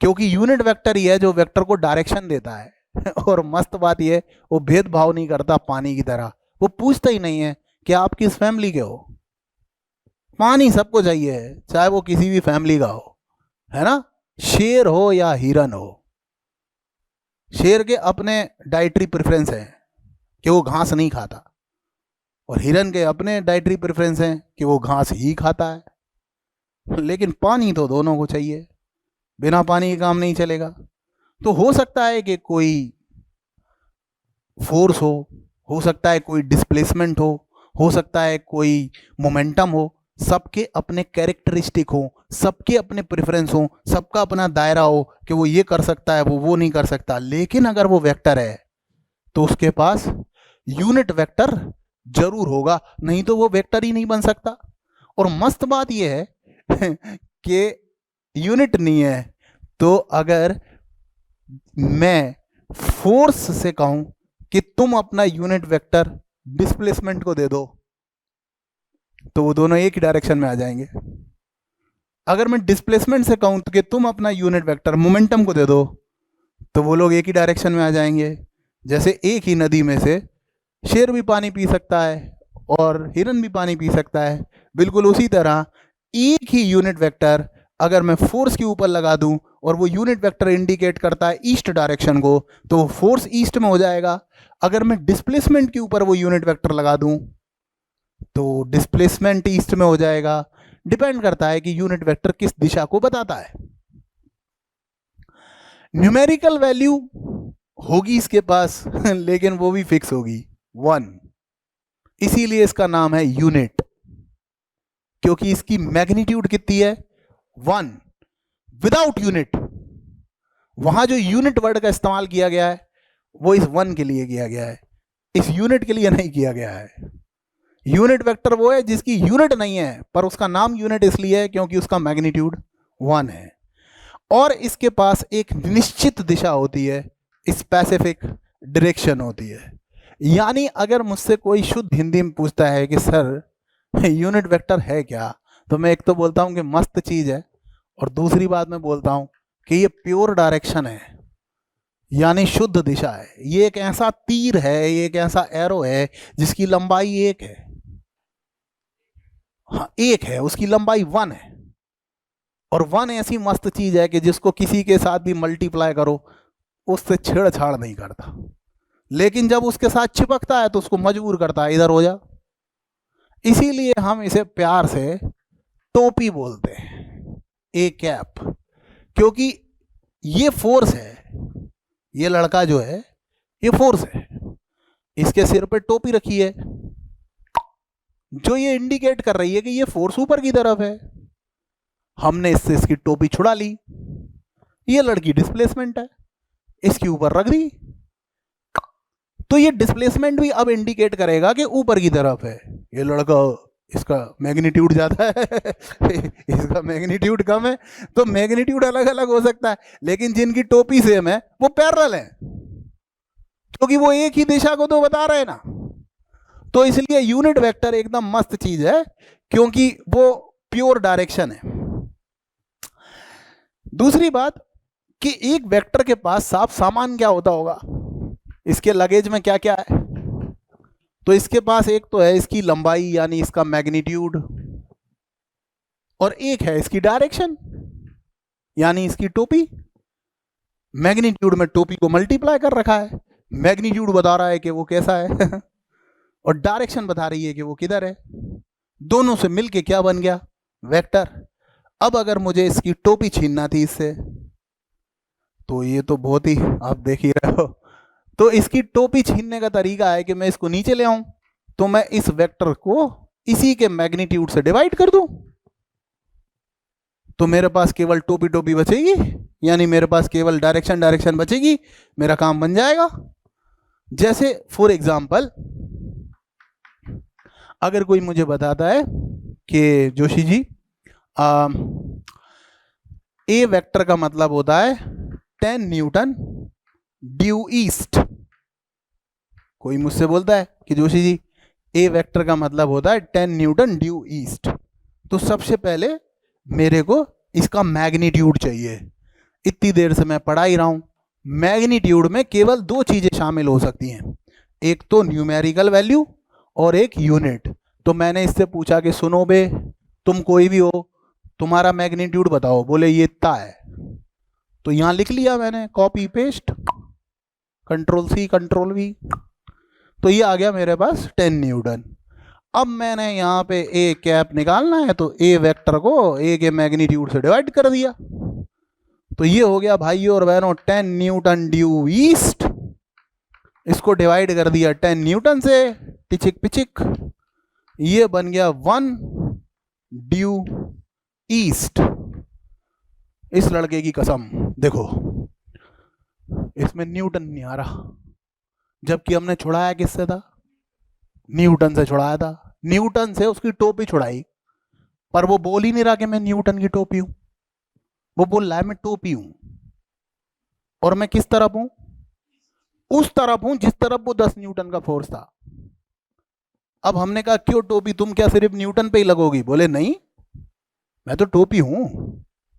क्योंकि यूनिट वेक्टर ही है जो वेक्टर को डायरेक्शन देता है। और मस्त बात यह, वो भेदभाव नहीं करता पानी की तरह। वो पूछता ही नहीं है कि आप किस फैमिली के हो। पानी सबको चाहिए, चाहे वो किसी भी फैमिली का हो, है ना। शेर हो या हिरन हो, शेर के अपने डाइटरी प्रेफरेंस हैं कि वो घास नहीं खाता, और हिरन के अपने डाइटरी प्रेफरेंस हैं कि वो घास ही खाता है। लेकिन पानी तो दोनों को चाहिए, बिना पानी के काम नहीं चलेगा। तो हो सकता है कि कोई फोर्स हो सकता है कोई डिस्प्लेसमेंट हो सकता है कोई मोमेंटम हो, सबके अपने कैरेक्टरिस्टिक हो, सबके अपने प्रेफरेंस हो, सबका अपना दायरा हो कि वो ये कर सकता है वो नहीं कर सकता। लेकिन अगर वो वेक्टर है तो उसके पास यूनिट वेक्टर जरूर होगा, नहीं तो वो वेक्टर ही नहीं बन सकता। और मस्त बात ये है कि यूनिट नहीं है, तो अगर मैं फोर्स से कहूं कि तुम अपना यूनिट वेक्टर डिस्प्लेसमेंट को दे दो, तो वो दोनों एक ही डायरेक्शन में आ जाएंगे। अगर मैं डिस्प्लेसमेंट से कहूं तो कि तुम अपना यूनिट वेक्टर मोमेंटम को दे दो, तो वो लोग एक ही डायरेक्शन में आ जाएंगे। जैसे एक ही नदी में से शेर भी पानी पी सकता है और हिरन भी पानी पी सकता है, बिल्कुल उसी तरह एक ही यूनिट वेक्टर अगर मैं फोर्स के ऊपर लगा दूं और वो यूनिट वेक्टर इंडिकेट करता है ईस्ट डायरेक्शन को, तो वो फोर्स ईस्ट में हो जाएगा। अगर मैं डिस्प्लेसमेंट के ऊपर वो यूनिट वेक्टर लगा दूं तो डिस्प्लेसमेंट ईस्ट में हो जाएगा। डिपेंड करता है कि यूनिट वेक्टर किस दिशा को बताता है। न्यूमेरिकल वैल्यू होगी इसके पास लेकिन वो भी फिक्स होगी 1, इसीलिए इसका नाम है यूनिट, क्योंकि इसकी मैग्नीट्यूड कितनी है 1। विदाउट यूनिट, वहां जो यूनिट वर्ड का इस्तेमाल किया गया है वो इस 1 के लिए किया गया है, इस यूनिट के लिए नहीं किया गया है। यूनिट वेक्टर वो है जिसकी यूनिट नहीं है पर उसका नाम यूनिट इसलिए है क्योंकि उसका मैग्नीट्यूड 1 है, और इसके पास एक निश्चित दिशा होती है, स्पेसिफिक डायरेक्शन होती है। यानी अगर मुझसे कोई शुद्ध हिंदी में पूछता है कि सर यूनिट वेक्टर है क्या, तो मैं एक तो बोलता हूं कि मस्त चीज है, और दूसरी बात मैं बोलता हूं कि ये प्योर डायरेक्शन है, यानी शुद्ध दिशा है। ये एक ऐसा तीर है, ये एक ऐसा एरो है जिसकी लंबाई 1 है। हाँ 1 है, उसकी लंबाई 1 है, और 1 ऐसी मस्त चीज है कि जिसको किसी के साथ भी मल्टीप्लाई करो उससे छेड़छाड़ नहीं करता, लेकिन जब उसके साथ चिपकता है तो उसको मजबूर करता है इधर हो जा। इसीलिए हम इसे प्यार से टोपी बोलते हैं, ए कैप, क्योंकि ये फोर्स है। ये लड़का जो है ये फोर्स है, इसके सिर पे टोपी रखी है जो ये इंडिकेट कर रही है कि ये फोर्स ऊपर की तरफ है। हमने इससे इसकी टोपी छुड़ा ली, ये लड़की डिस्प्लेसमेंट है, इसके ऊपर रख दी, तो ये डिस्प्लेसमेंट भी अब इंडिकेट करेगा कि ऊपर की तरफ है। ये लड़का इसका मैग्नीट्यूड ज़्यादा है इसका मैग्नीट्यूड कम है, तो मैग्नीट्यूड अलग अलग हो सकता है, लेकिन जिनकी टोपी सेम है वो पैरेलल है, क्योंकि वो एक ही दिशा को तो बता रहे हैं ना। तो इसलिए यूनिट वेक्टर एकदम मस्त चीज है क्योंकि वो प्योर डायरेक्शन है। दूसरी बात कि एक वेक्टर के पास साफ सामान क्या होता होगा, इसके लगेज में क्या क्या है, तो इसके पास एक तो है इसकी लंबाई यानी इसका मैग्नीट्यूड, और एक है इसकी डायरेक्शन यानी इसकी टोपी। मैग्नीट्यूड में टोपी को मल्टीप्लाई कर रखा है, मैग्नीट्यूड बता रहा है कि वो कैसा है और डायरेक्शन बता रही है कि वो किधर है। दोनों से मिलके क्या बन गया, वेक्टर। अब अगर मुझे इसकी टोपी छीनना थी इससे, तो ये तो बहुत ही आप देख ही रहे हो, तो इसकी टोपी छीनने का तरीका है कि मैं इसको नीचे ले आऊं, तो मैं इस वेक्टर को इसी के मैग्नीट्यूड से डिवाइड कर दूं, तो मेरे पास केवल टोपी टोपी बचेगी, यानी मेरे पास केवल डायरेक्शन डायरेक्शन बचेगी, मेरा काम बन जाएगा। जैसे फॉर एग्जांपल अगर कोई मुझे बताता है कि जोशी जी ए वेक्टर का मतलब होता है 10 न्यूटन ड्यू ईस्ट, कोई मुझसे बोलता है कि जोशी जी ए वेक्टर का मतलब होता है 10 न्यूटन ड्यू ईस्ट, तो सबसे पहले मेरे को इसका मैग्नीट्यूड चाहिए। इतनी देर से मैं पढ़ा ही रहा हूं, मैग्नीट्यूड में केवल दो चीजें शामिल हो सकती हैं, एक तो न्यूमेरिकल वैल्यू और एक यूनिट। तो मैंने इससे पूछा कि सुनो बे, तुम कोई भी हो, तुम्हारा मैग्नीट्यूड बताओ, बोले ये इतना है, तो यहां लिख लिया मैंने, copy paste, control C control V, तो ये आ गया मेरे पास 10 न्यूटन। अब मैंने यहाँ पे ए कैप निकालना है, तो ए वेक्टर को ए के मैग्नीट्यूड से डिवाइड कर दिया, तो ये हो गया भाइयों और बहनों 10 न्यूटन ड्यू ईस्ट। इसको डिवाइड कर दिया 10 न्यूटन से, टिचिक पिचिक, ये बन गया 1 ड्यू ईस्ट। इस लड़के की कसम, देखो इसमें न्यूटन नहीं आ रहा, जबकि हमने छुड़ाया किससे था, न्यूटन से छुड़ाया था। न्यूटन से उसकी टोपी छुड़ाई, पर वो बोल ही नहीं रहा कि मैं न्यूटन की टोपी हूं, वो बोल रहा है मैं टोपी हूं, और मैं किस तरफ हूं, उस तरफ हूं जिस तरफ वो 10 न्यूटन का फोर्स था। अब हमने कहा क्यों टोपी, तुम क्या सिर्फ न्यूटन पे ही लगोगी, बोले नहीं मैं तो टोपी हूं,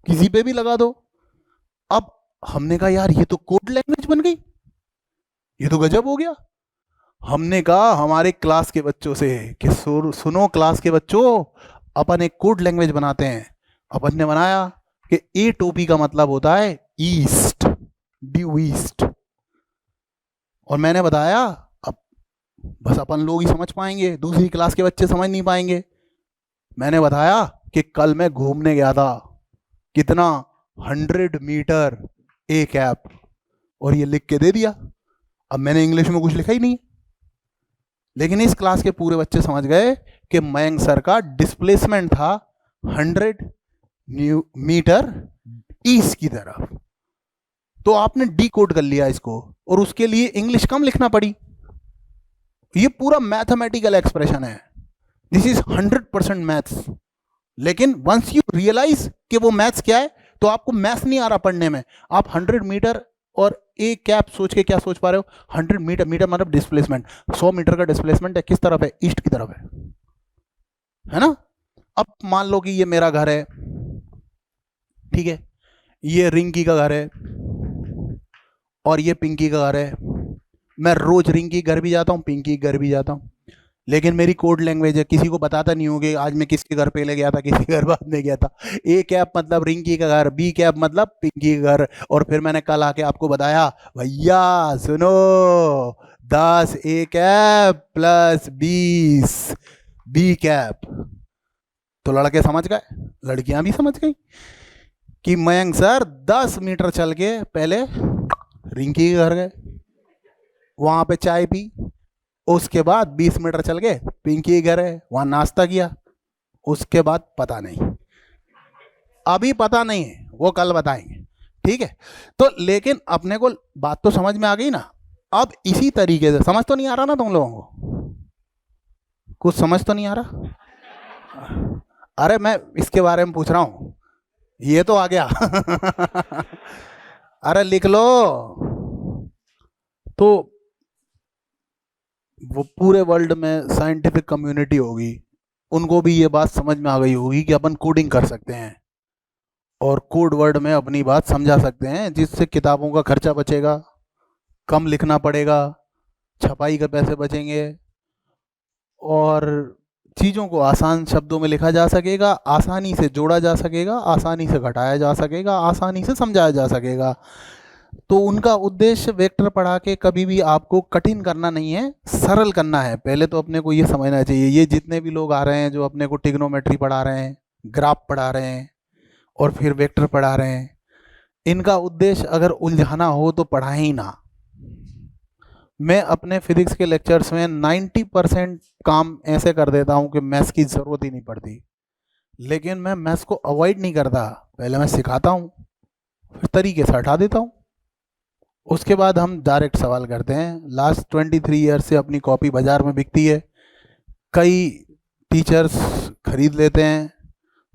किसी पे भी लगा दो। अब हमने कहा यार ये तो कोड लैंग्वेज बन गई, ये तो गजब हो गया। हमने कहा हमारे क्लास के बच्चों से कि सुनो क्लास के बच्चों, अपन एक कोड लैंग्वेज बनाते हैं। अपन ने बनाया कि ए टोपी का मतलब होता है ईस्ट, ड्यू ईस्ट, और मैंने बताया अब बस अपन लोग ही समझ पाएंगे, दूसरी क्लास के बच्चे समझ नहीं पाएंगे। मैंने बताया कि कल मैं घूमने गया था, कितना 100 मीटर ए कैप, और ये लिख के दे दिया। अब मैंने इंग्लिश में कुछ लिखा ही नहीं, लेकिन इस क्लास के पूरे बच्चे समझ गए कि मयंक सर का डिस्प्लेसमेंट था 100 मीटर ईस्ट की तरफ। तो आपने डी कोड कर लिया इसको, और उसके लिए इंग्लिश कम लिखना पड़ी। ये पूरा मैथमेटिकल एक्सप्रेशन है, दिस इज 100% मैथ्स। लेकिन वंस यू रियलाइज कि वो मैथ्स क्या है, तो आपको मैथ्स नहीं आ रहा पढ़ने में। आप 100 मीटर और ए कैप सोच के क्या सोच पा रहे हो, 100 मीटर, मीटर मतलब डिस्प्लेसमेंट, 100 मीटर का डिस्प्लेसमेंट है, किस तरफ है, ईस्ट की तरफ है ना। अब मान लो कि ये मेरा घर है, ठीक है, ये रिंकी का घर है और ये पिंकी का घर है। मैं रोज रिंकी घर भी जाता हूँ, पिंकी घर भी जाता हूँ, लेकिन मेरी कोड लैंग्वेज है, किसी को बताता नहीं होगी आज मैं किसके घर पहले गया था, किसी घर बाद में गया था। ए कैप मतलब रिंकी का घर, बी कैप मतलब पिंकी का घर, और फिर मैंने कल आके आपको बताया भैया सुनो 10 A cap plus 20 B cap. तो लड़के समझ गए, लड़कियां भी समझ गई कि मयंक सर 10 मीटर चल के पहले रिंकी के घर गए, वहां पे चाय पी, उसके बाद 20 मीटर चल गए पिंकी घर है, वहां नाश्ता किया, उसके बाद पता नहीं, अभी पता नहीं है, वो कल बताएंगे, ठीक है। तो लेकिन अपने को बात तो समझ में आ गई ना। अब इसी तरीके से, समझ तो नहीं आ रहा ना तुम लोगों को, कुछ समझ तो नहीं आ रहा। अरे मैं इसके बारे में पूछ रहा हूं, ये तो आ गया। अरे लिख लो। तो वो पूरे वर्ल्ड में साइंटिफिक कम्युनिटी होगी, उनको भी ये बात समझ में आ गई होगी कि अपन कोडिंग कर सकते हैं और कोड वर्ड में अपनी बात समझा सकते हैं, जिससे किताबों का खर्चा बचेगा, कम लिखना पड़ेगा, छपाई के पैसे बचेंगे, और चीज़ों को आसान शब्दों में लिखा जा सकेगा, आसानी से जोड़ा जा सकेगा, आसानी से घटाया जा सकेगा, आसानी से समझाया जा सकेगा। तो उनका उद्देश्य वेक्टर पढ़ा के कभी भी आपको कठिन करना नहीं है, सरल करना है। पहले तो अपने को ये समझना चाहिए, ये जितने भी लोग आ रहे हैं जो अपने को ट्रिग्नोमेट्री पढ़ा रहे हैं, ग्राफ पढ़ा रहे हैं और फिर वेक्टर पढ़ा रहे हैं, इनका उद्देश्य अगर उलझाना हो तो पढ़ाएं ही ना। मैं अपने फिजिक्स के लेक्चर्स में 90% काम ऐसे कर देता हूँ कि मैथ्स की ज़रूरत ही नहीं पड़ती। लेकिन मैं मैथ्स को अवॉइड नहीं करता, पहले मैं सिखाता हूँ फिर तरीके से हटा देता हूँ, उसके बाद हम डायरेक्ट सवाल करते हैं। लास्ट 23 ईयर से अपनी कॉपी बाज़ार में बिकती है, कई टीचर्स खरीद लेते हैं,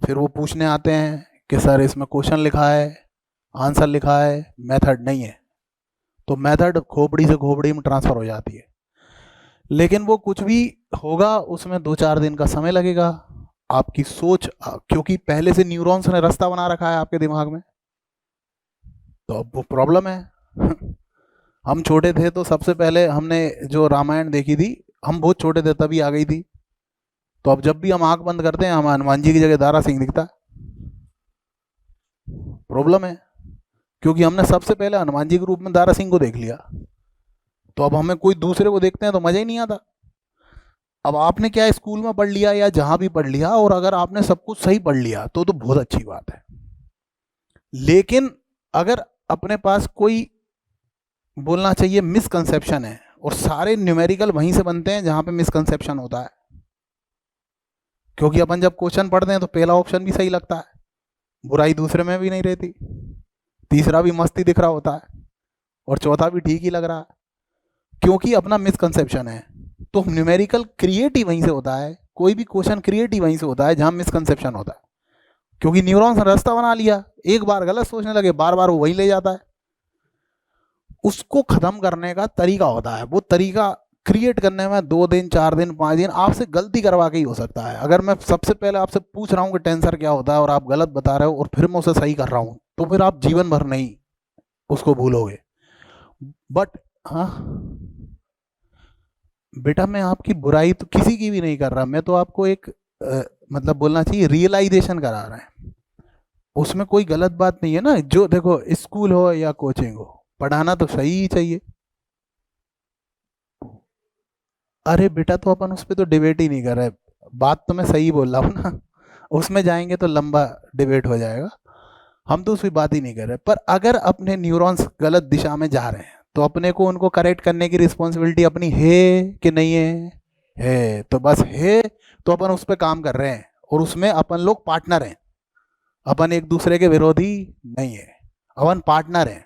फिर वो पूछने आते हैं कि सर इसमें क्वेश्चन लिखा है, आंसर लिखा है, मेथड नहीं है। तो मेथड खोपड़ी से खोपड़ी में ट्रांसफ़र हो जाती है, लेकिन वो कुछ भी होगा उसमें 2-4 दिन का समय लगेगा। आपकी सोच, क्योंकि पहले से न्यूरॉन्स ने रास्ता बना रखा है आपके दिमाग में, तो अब वो प्रॉब्लम है। हम छोटे थे तो सबसे पहले हमने जो रामायण देखी थी, हम बहुत छोटे थे तभी आ गई थी, तो अब जब भी हम आंख बंद करते हैं हम हनुमान जी की जगह दारा सिंह दिखता है। प्रॉब्लम है, क्योंकि हमने सबसे पहले हनुमान जी के रूप में दारा सिंह को देख लिया, तो अब हमें कोई दूसरे को देखते हैं तो मज़ा ही नहीं आता। अब आपने क्या स्कूल में पढ़ लिया या जहाँ भी पढ़ लिया, और अगर आपने सब कुछ सही पढ़ लिया तो बहुत अच्छी बात है। लेकिन अगर अपने पास कोई बोलना चाहिए मिसकंसेप्शन है, और सारे न्यूमेरिकल वहीं से बनते हैं जहाँ पे मिसकंसेप्शन होता है, क्योंकि अपन जब क्वेश्चन पढ़ते हैं तो पहला ऑप्शन भी सही लगता है, बुराई दूसरे में भी नहीं रहती, तीसरा भी मस्ती दिख रहा होता है, और चौथा भी ठीक ही लग रहा है, क्योंकि अपना मिसकंसेप्शन है। तो न्यूमेरिकल क्रिएट ही वहीं से होता है, कोई भी क्वेश्चन क्रिएट ही वहीं से होता है जहाँ मिसकंसेप्शन होता है, क्योंकि न्यूरॉन्स ने रास्ता बना लिया, एक बार गलत सोचने लगे बार बार वो वहीं ले जाता है। उसको ख़त्म करने का तरीका होता है, वो तरीका क्रिएट करने में 2 दिन 4 दिन 5 दिन आपसे गलती करवा के ही हो सकता है। अगर मैं सबसे पहले आपसे पूछ रहा हूँ कि टेंसर क्या होता है और आप गलत बता रहे हो और फिर मैं उसे सही कर रहा हूँ, तो फिर आप जीवन भर नहीं उसको भूलोगे। बट हाँ बेटा, मैं आपकी बुराई तो किसी की भी नहीं कर रहा, मैं तो आपको एक मतलब बोलना चाहिए रियलाइजेशन करा रहा है, उसमें कोई गलत बात नहीं है ना। जो देखो, स्कूल हो या कोचिंग हो, पढ़ाना तो सही ही चाहिए। अरे बेटा, तो अपन उस पर तो डिबेट ही नहीं कर रहे, बात तो मैं सही बोल रहा हूँ ना, उसमें जाएंगे तो लंबा डिबेट हो जाएगा, हम तो उसकी बात ही नहीं कर रहे। पर अगर अपने न्यूरॉन्स गलत दिशा में जा रहे हैं तो अपने को उनको करेक्ट करने की रिस्पॉन्सिबिलिटी अपनी है कि नहीं है तो बस है, तो अपन उस पर काम कर रहे हैं, और उसमें अपन लोग पार्टनर हैं, अपन एक दूसरे के विरोधी नहीं है, अपन पार्टनर हैं,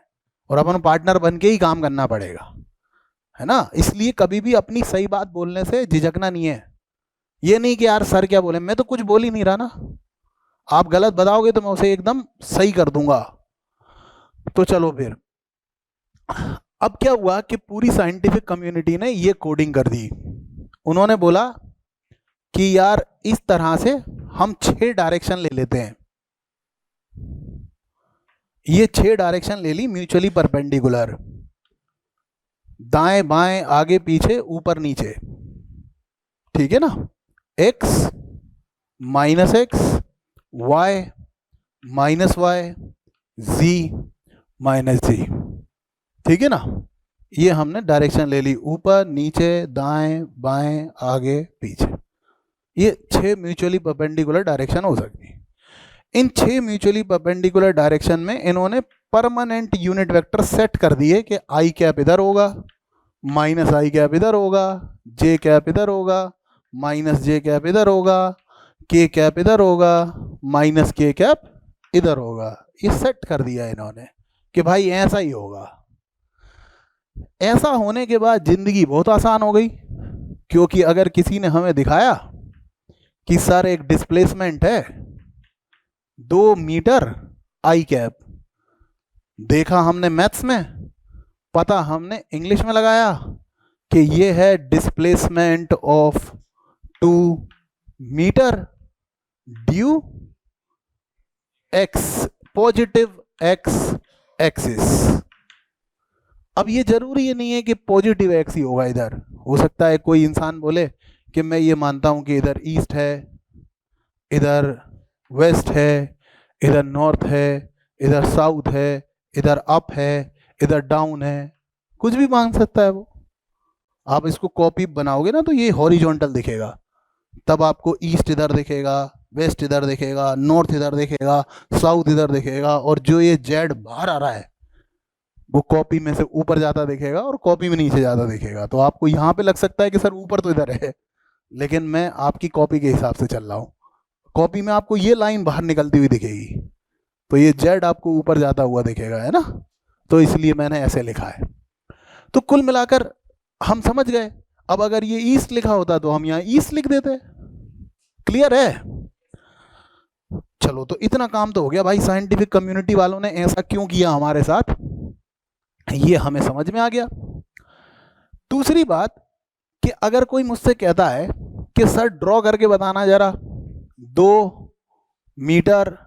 और अपन पार्टनर बन के ही काम करना पड़ेगा, है ना। इसलिए कभी भी अपनी सही बात बोलने से झिझकना नहीं है। ये नहीं कि यार सर क्या बोले, मैं तो कुछ बोल ही नहीं रहा ना, आप गलत बताओगे तो मैं उसे एकदम सही कर दूंगा। तो चलो फिर, अब क्या हुआ कि पूरी साइंटिफिक कम्युनिटी ने ये कोडिंग कर दी। उन्होंने बोला कि यार इस तरह से हम 6 डायरेक्शन ले लेते हैं, ये 6 डायरेक्शन ले ली म्यूचुअली परपेंडिकुलर, दाएं बाएं आगे पीछे ऊपर नीचे, ठीक है ना। x minus x, y minus y, z minus z, ठीक है ना। ये हमने डायरेक्शन ले ली, ऊपर नीचे दाएं बाएं आगे पीछे, ये 6 म्यूचुअली परपेंडिकुलर डायरेक्शन हो सकती है। इन 6 म्यूचुअली परपेंडिकुलर डायरेक्शन में इन्होंने परमानेंट यूनिट वेक्टर सेट कर दिए कि आई कैप इधर होगा, माइनस आई कैप इधर होगा, जे कैप इधर होगा, माइनस जे कैप इधर होगा, के कैप इधर होगा, माइनस के कैप इधर होगा। ये सेट कर दिया इन्होंने कि भाई ऐसा ही होगा। ऐसा होने के बाद जिंदगी बहुत आसान हो गई, क्योंकि अगर किसी ने हमें दिखाया कि सर एक डिस्प्लेसमेंट है 2 मीटर आई कैप, देखा हमने मैथ्स में, पता हमने इंग्लिश में लगाया कि ये है displacement of 2 metre due X, positive X axis. अब ये जरूरी ये नहीं है कि पॉजिटिव एक्स ही होगा, इधर हो सकता है कोई इंसान बोले कि मैं ये मानता हूं कि इधर ईस्ट है, इधर वेस्ट है, इधर नॉर्थ है, इधर साउथ है, इधर अप है, इधर डाउन है, कुछ भी मांग सकता है वो। आप इसको कॉपी बनाओगे ना तो ये हॉरिजॉन्टल दिखेगा, तब आपको ईस्ट इधर दिखेगा, वेस्ट इधर दिखेगा, नॉर्थ इधर दिखेगा, साउथ इधर दिखेगा, और जो ये जेड बाहर आ रहा है वो कॉपी में से ऊपर जाता दिखेगा और कॉपी में नीचे जाता दिखेगा। तो आपको यहाँ पे लग सकता है कि सर ऊपर तो इधर है, लेकिन मैं आपकी कॉपी के हिसाब से चल रहा हूँ। कॉपी में आपको ये लाइन बाहर निकलती हुई दिखेगी, तो ये जेड आपको ऊपर जाता हुआ दिखेगा, है ना। तो इसलिए मैंने ऐसे लिखा है। तो कुल मिलाकर हम समझ गए। अब अगर ये ईस्ट लिखा होता तो हम यहाँ ईस्ट लिख देते। क्लियर है? चलो, तो इतना काम तो हो गया भाई, साइंटिफिक कम्युनिटी वालों ने ऐसा क्यों किया हमारे साथ, ये हमें समझ में आ गया। दूसरी बात कि अगर कोई मुझसे कहता है कि सर ड्रॉ करके बताना जरा 2 मीटर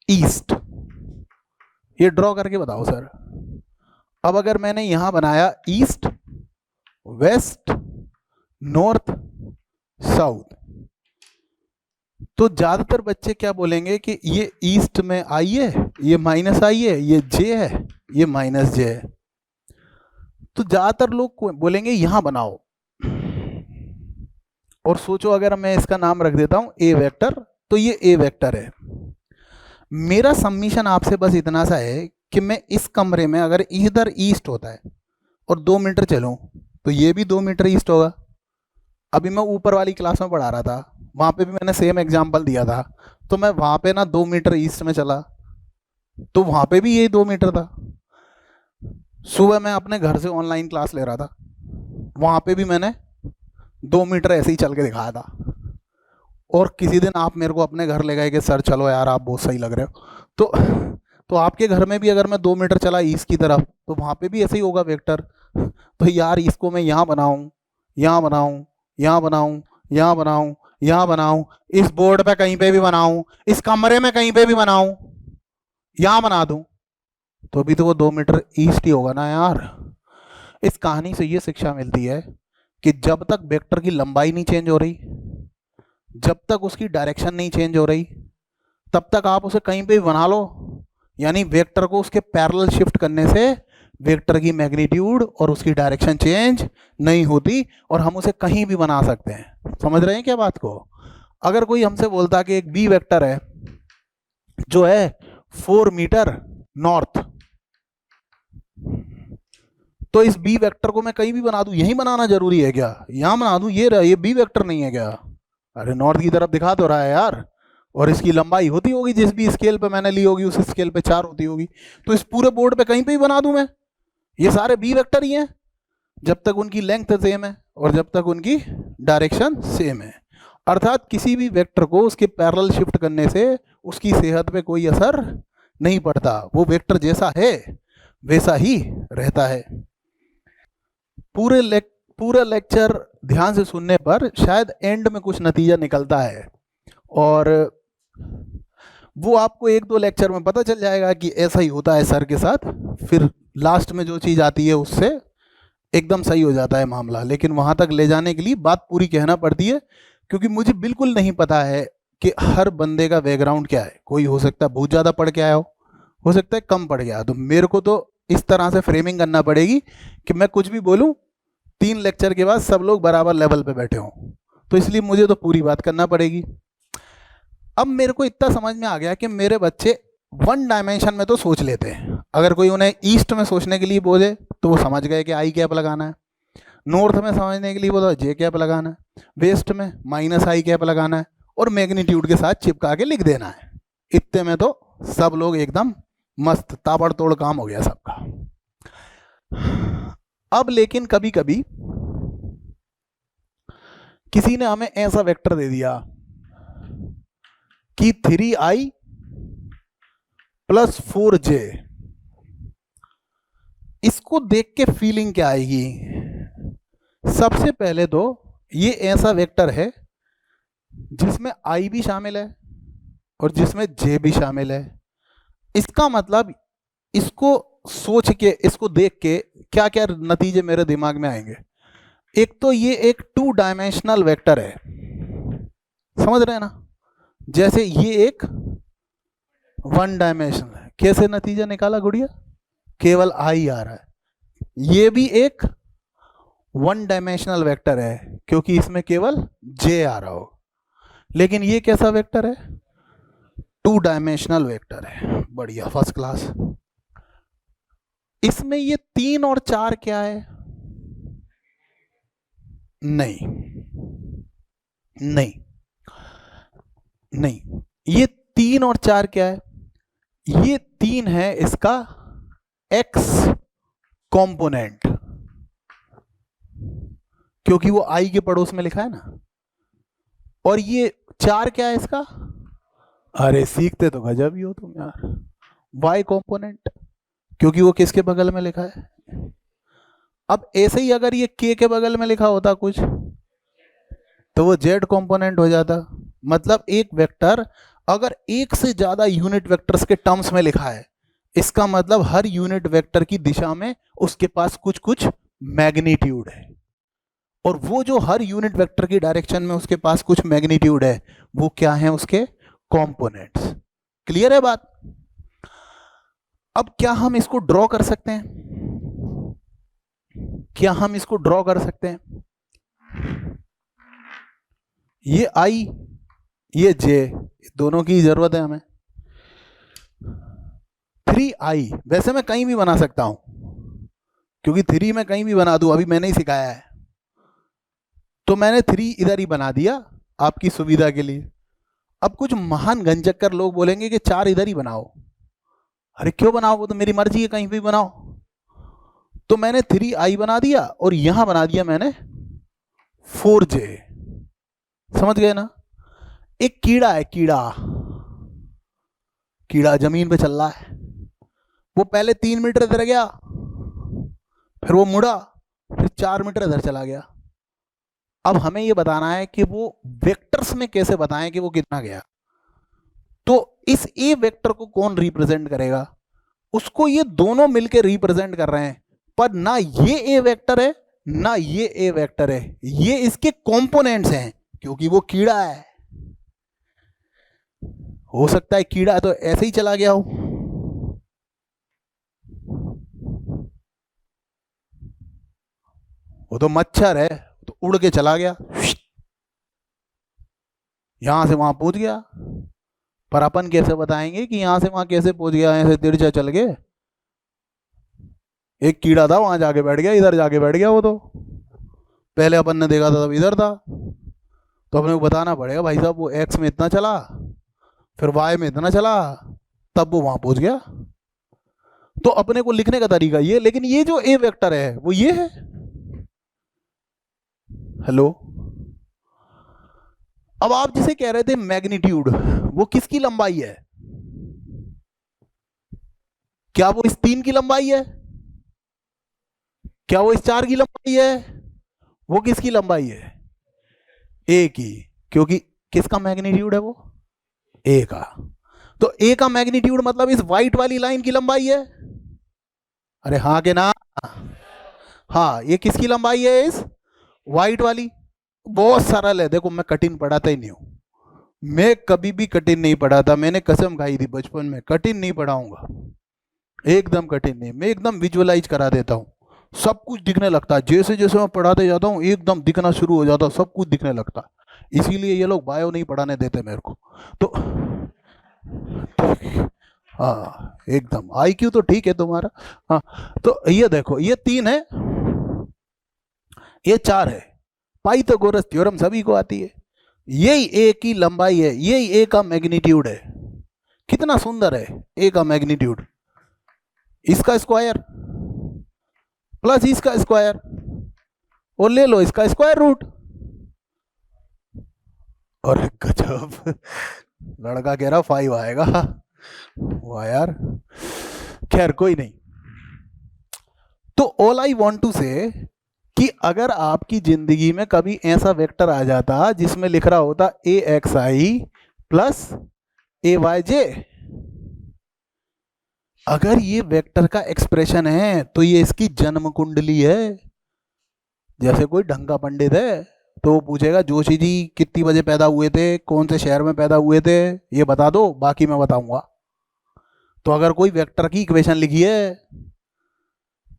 ईस्ट, ये ड्रॉ करके बताओ सर। अब अगर मैंने यहां बनाया ईस्ट, वेस्ट, नॉर्थ, साउथ, तो ज्यादातर बच्चे क्या बोलेंगे कि ये ईस्ट में आई है, ये माइनस आई है, ये जे है, ये माइनस जे है। तो ज्यादातर लोग बोलेंगे यहां बनाओ। और सोचो अगर मैं इसका नाम रख देता हूं ए वेक्टर, तो ये ए वेक्टर है। मेरा सबमिशन आपसे बस इतना सा है कि मैं इस कमरे में अगर इधर ईस्ट होता है और 2 मीटर चलूं तो ये भी 2 मीटर ईस्ट होगा। अभी मैं ऊपर वाली क्लास में पढ़ा रहा था, वहां पे भी मैंने सेम एग्जांपल दिया था, तो मैं वहां पे ना 2 मीटर ईस्ट में चला तो वहां पे भी यही 2 मीटर था। सुबह मैं अपने घर से ऑनलाइन क्लास ले रहा था, वहां पे भी मैंने 2 मीटर ऐसे ही चल के दिखाया था। और किसी दिन आप मेरे को अपने घर ले गए कि सर चलो यार आप बहुत सही लग रहे हो, तो आपके घर में भी अगर मैं 2 मीटर चला ईस्ट की तरफ तो वहां पे भी ऐसे ही होगा वेक्टर। तो यार इसको मैं यहाँ बनाऊं, यहाँ बनाऊं, यहाँ बनाऊं, यहाँ बनाऊं, यहाँ बनाऊं, इस बोर्ड पे कहीं पे भी बनाऊं, इस कमरे में कहीं पे भी बनाऊं, यहाँ बना दूं, तो अभी तो वो 2 मीटर ईस्ट ही होगा ना यार। इस कहानी से ये शिक्षा मिलती है कि जब तक वेक्टर की लंबाई नहीं चेंज हो रही, जब तक उसकी डायरेक्शन नहीं चेंज हो रही, तब तक आप उसे कहीं पे भी बना लो। यानी वेक्टर को उसके पैरेलल शिफ्ट करने से वेक्टर की मैग्नीट्यूड और उसकी डायरेक्शन चेंज नहीं होती और हम उसे कहीं भी बना सकते हैं। समझ रहे हैं क्या बात को? अगर कोई हमसे बोलता कि एक बी वेक्टर है जो है 4 मीटर नॉर्थ, तो इस बी वेक्टर को मैं कहीं भी बना दूं, यहीं बनाना जरूरी है क्या? यहां बना दूं, ये बी वेक्टर नहीं है क्या? अरे नॉर्थ की तरफ दिखा तो रहा है यार, और इसकी लंबाई होती होगी जिस भी स्केल पे मैंने ली होगी उस स्केल पे 4 होती होगी, तो इस पूरे बोर्ड पे कहीं पे भी बना दूं मैं, ये सारे बी वेक्टर ही हैं जब तक उनकी लेंथ सेम है और जब तक उनकी डायरेक्शन सेम है। अर्थात किसी भी वेक्टर को उसके पैरेलल शिफ्ट करने से उसकी सेहत पे कोई असर नहीं पड़ता, वो वेक्टर जैसा है वैसा ही रहता है। पूरा लेक्चर ध्यान से सुनने पर शायद एंड में कुछ नतीजा निकलता है और वो आपको 1-2 लेक्चर में पता चल जाएगा कि ऐसा ही होता है सर के साथ। फिर लास्ट में जो चीज़ आती है उससे एकदम सही हो जाता है मामला, लेकिन वहाँ तक ले जाने के लिए बात पूरी कहना पड़ती है, क्योंकि मुझे बिल्कुल नहीं पता है कि हर बंदे का बैकग्राउंड क्या है। कोई हो सकता है बहुत ज़्यादा पढ़ के आया हो सकता है कम पढ़ गया, तो मेरे को तो इस तरह से फ्रेमिंग करना पड़ेगी कि मैं कुछ भी बोलूँ 3 लेक्चर के बाद सब लोग बराबर लेवल पे बैठे हों, तो इसलिए मुझे तो पूरी बात करना पड़ेगी। अब मेरे को इतना समझ में आ गया कि मेरे बच्चे 1 डायमेंशन में तो सोच लेते हैं। अगर कोई उन्हें ईस्ट में सोचने के लिए बोले तो वो समझ गए कि आई कैप लगाना है, नॉर्थ में समझने के लिए बोला जे कैप लगाना है, वेस्ट में माइनस आई कैप लगाना है और मैग्नीट्यूड के साथ चिपका के लिख देना है। इतने में तो सब लोग एकदम मस्त ताबड़तोड़ काम हो गया सबका। अब लेकिन कभी कभी किसी ने हमें ऐसा वेक्टर दे दिया कि 3i + 4j, इसको देख के फीलिंग क्या आएगी? सबसे पहले तो ये ऐसा वेक्टर है जिसमें i भी शामिल है और जिसमें j भी शामिल है। इसका मतलब इसको सोच के, इसको देख के क्या क्या नतीजे मेरे दिमाग में आएंगे? एक तो ये एक 2 डायमेंशनल वेक्टर है, समझ रहे हैं ना? जैसे ये एक 1 डायमेंशनल है। कैसे नतीजा निकाला गुड़िया? केवल आई आ रहा है। ये भी एक वन डायमेंशनल वेक्टर है क्योंकि इसमें केवल जे आ रहा हो, लेकिन ये कैसा वेक्टर है? टू डायमेंशनल वेक्टर है। बढ़िया, फर्स्ट क्लास। इसमें ये 3 और 4 क्या है? नहीं नहीं नहीं, ये 3 और 4 क्या है? ये 3 है इसका एक्स कंपोनेंट, क्योंकि वो आई के पड़ोस में लिखा है ना। और ये 4 क्या है इसका? अरे सीखते तो गजब ही हो तुम यार, वाई कंपोनेंट, क्योंकि वो किसके बगल में लिखा है? अब ऐसे ही अगर ये के बगल में लिखा होता कुछ, तो वो जेड कंपोनेंट हो जाता। मतलब एक वेक्टर अगर एक से ज्यादा यूनिट वेक्टर्स के टर्म्स में लिखा है, इसका मतलब हर यूनिट वेक्टर की दिशा में उसके पास कुछ कुछ मैग्नीट्यूड है, और वो जो हर यूनिट वेक्टर की डायरेक्शन में उसके पास कुछ मैग्नीट्यूड है, वो क्या है? उसके कंपोनेंट्स। क्लियर है बात? अब क्या हम इसको ड्रॉ कर सकते हैं? क्या हम इसको ड्रॉ कर सकते हैं? ये आई, ये जे, दोनों की जरूरत है हमें। 3i वैसे मैं कहीं भी बना सकता हूं, क्योंकि 3 मैं कहीं भी बना दूं, अभी मैंने ही सिखाया है, तो मैंने 3 इधर ही बना दिया आपकी सुविधा के लिए। अब कुछ महान गंजक्कर लोग बोलेंगे कि 4 इधर ही बनाओ। अरे क्यों बनाओ, वो तो मेरी मर्जी है, कहीं भी बनाओ। तो मैंने 3i बना दिया और यहां बना दिया मैंने 4j। समझ गए ना? एक कीड़ा है, कीड़ा जमीन पे चल रहा है, वो पहले 3 मीटर इधर गया, फिर वो मुड़ा, फिर 4 मीटर इधर चला गया। अब हमें ये बताना है कि वो वेक्टर्स में कैसे बताएं कि वो कितना गया। तो इस ए वेक्टर को कौन रिप्रेजेंट करेगा? उसको ये दोनों मिलकर रिप्रेजेंट कर रहे हैं, पर ना ये ए वेक्टर है ना ये ए वेक्टर है, ये इसके कंपोनेंट्स हैं, क्योंकि वो कीड़ा है। हो सकता है कीड़ा तो ऐसे ही चला गया हो, वो तो मच्छर है तो उड़ के चला गया, यहां से वहां पहुंच गया। पर अपन कैसे बताएंगे कि यहां से वहां कैसे पहुंच गया? ऐसे तिरछा चल गए। एक कीड़ा था, वहां जाके बैठ गया, इधर जाके बैठ गया। वो तो पहले अपन ने देखा था तब इधर था, तो अपने को बताना पड़ेगा भाई साहब वो एक्स में इतना चला, फिर वाई में इतना चला, तब वो वहां पहुंच गया। तो अपने को लिखने का तरीका ये, लेकिन ये जो ए वेक्टर है वो ये है। हेलो, अब आप जिसे कह रहे थे मैग्नीट्यूड, वो किसकी लंबाई है? क्या वो इस 3 की लंबाई है? क्या वो इस 4 की लंबाई है? वो किसकी लंबाई है? ए की, क्योंकि किसका मैग्नीट्यूड है वो? ए का। तो ए का मैग्नीट्यूड मतलब इस व्हाइट वाली लाइन की लंबाई है। अरे हाँ के ना? हाँ, ये किसकी लंबाई है? इस व्हाइट वाली। बहुत सरल है, देखो मैं कठिन पढ़ाता ही नहीं हूं, मैं कभी भी कठिन नहीं पढ़ाता, मैंने कसम खाई थी बचपन में, कठिन नहीं पढ़ाऊंगा, एकदम कठिन नहीं, मैं एकदम विजुअलाइज करा देता हूँ, सब कुछ दिखने लगता है। जैसे जैसे मैं पढ़ाते जाता हूँ एकदम दिखना शुरू हो जाता है, सब कुछ दिखने लगता है। इसीलिए ये लोग बायो नहीं पढ़ाने देते मेरे को। तो हाँ एकदम, आईक्यू तो ठीक है तुम्हारा। हाँ, तो ये देखो, ये 3 है, ये 4 है। पाइथागोरस थ्योरम सभी को आती है। यही ए की लंबाई है, यही ए का मैग्नीट्यूड है। कितना सुंदर है ए का मैग्नीट्यूड, इसका स्क्वायर प्लस इसका स्क्वायर, और ले लो इसका स्क्वायर रूट। और गजब, लड़का कह रहा 5 आएगा, वाह यार, खैर कोई नहीं। तो ऑल आई वांट टू से कि अगर आपकी जिंदगी में कभी ऐसा वेक्टर आ जाता जिसमें लिख रहा होता ए एक्स आई प्लस ए वाई जे, अगर ये वेक्टर का एक्सप्रेशन है तो ये इसकी जन्म कुंडली है। जैसे कोई ढंगा पंडित है तो वो पूछेगा जोशी जी कितनी बजे पैदा हुए थे, कौन से शहर में पैदा हुए थे, ये बता दो, बाकी मैं बताऊंगा। तो अगर कोई वेक्टर की इक्वेशन लिखी है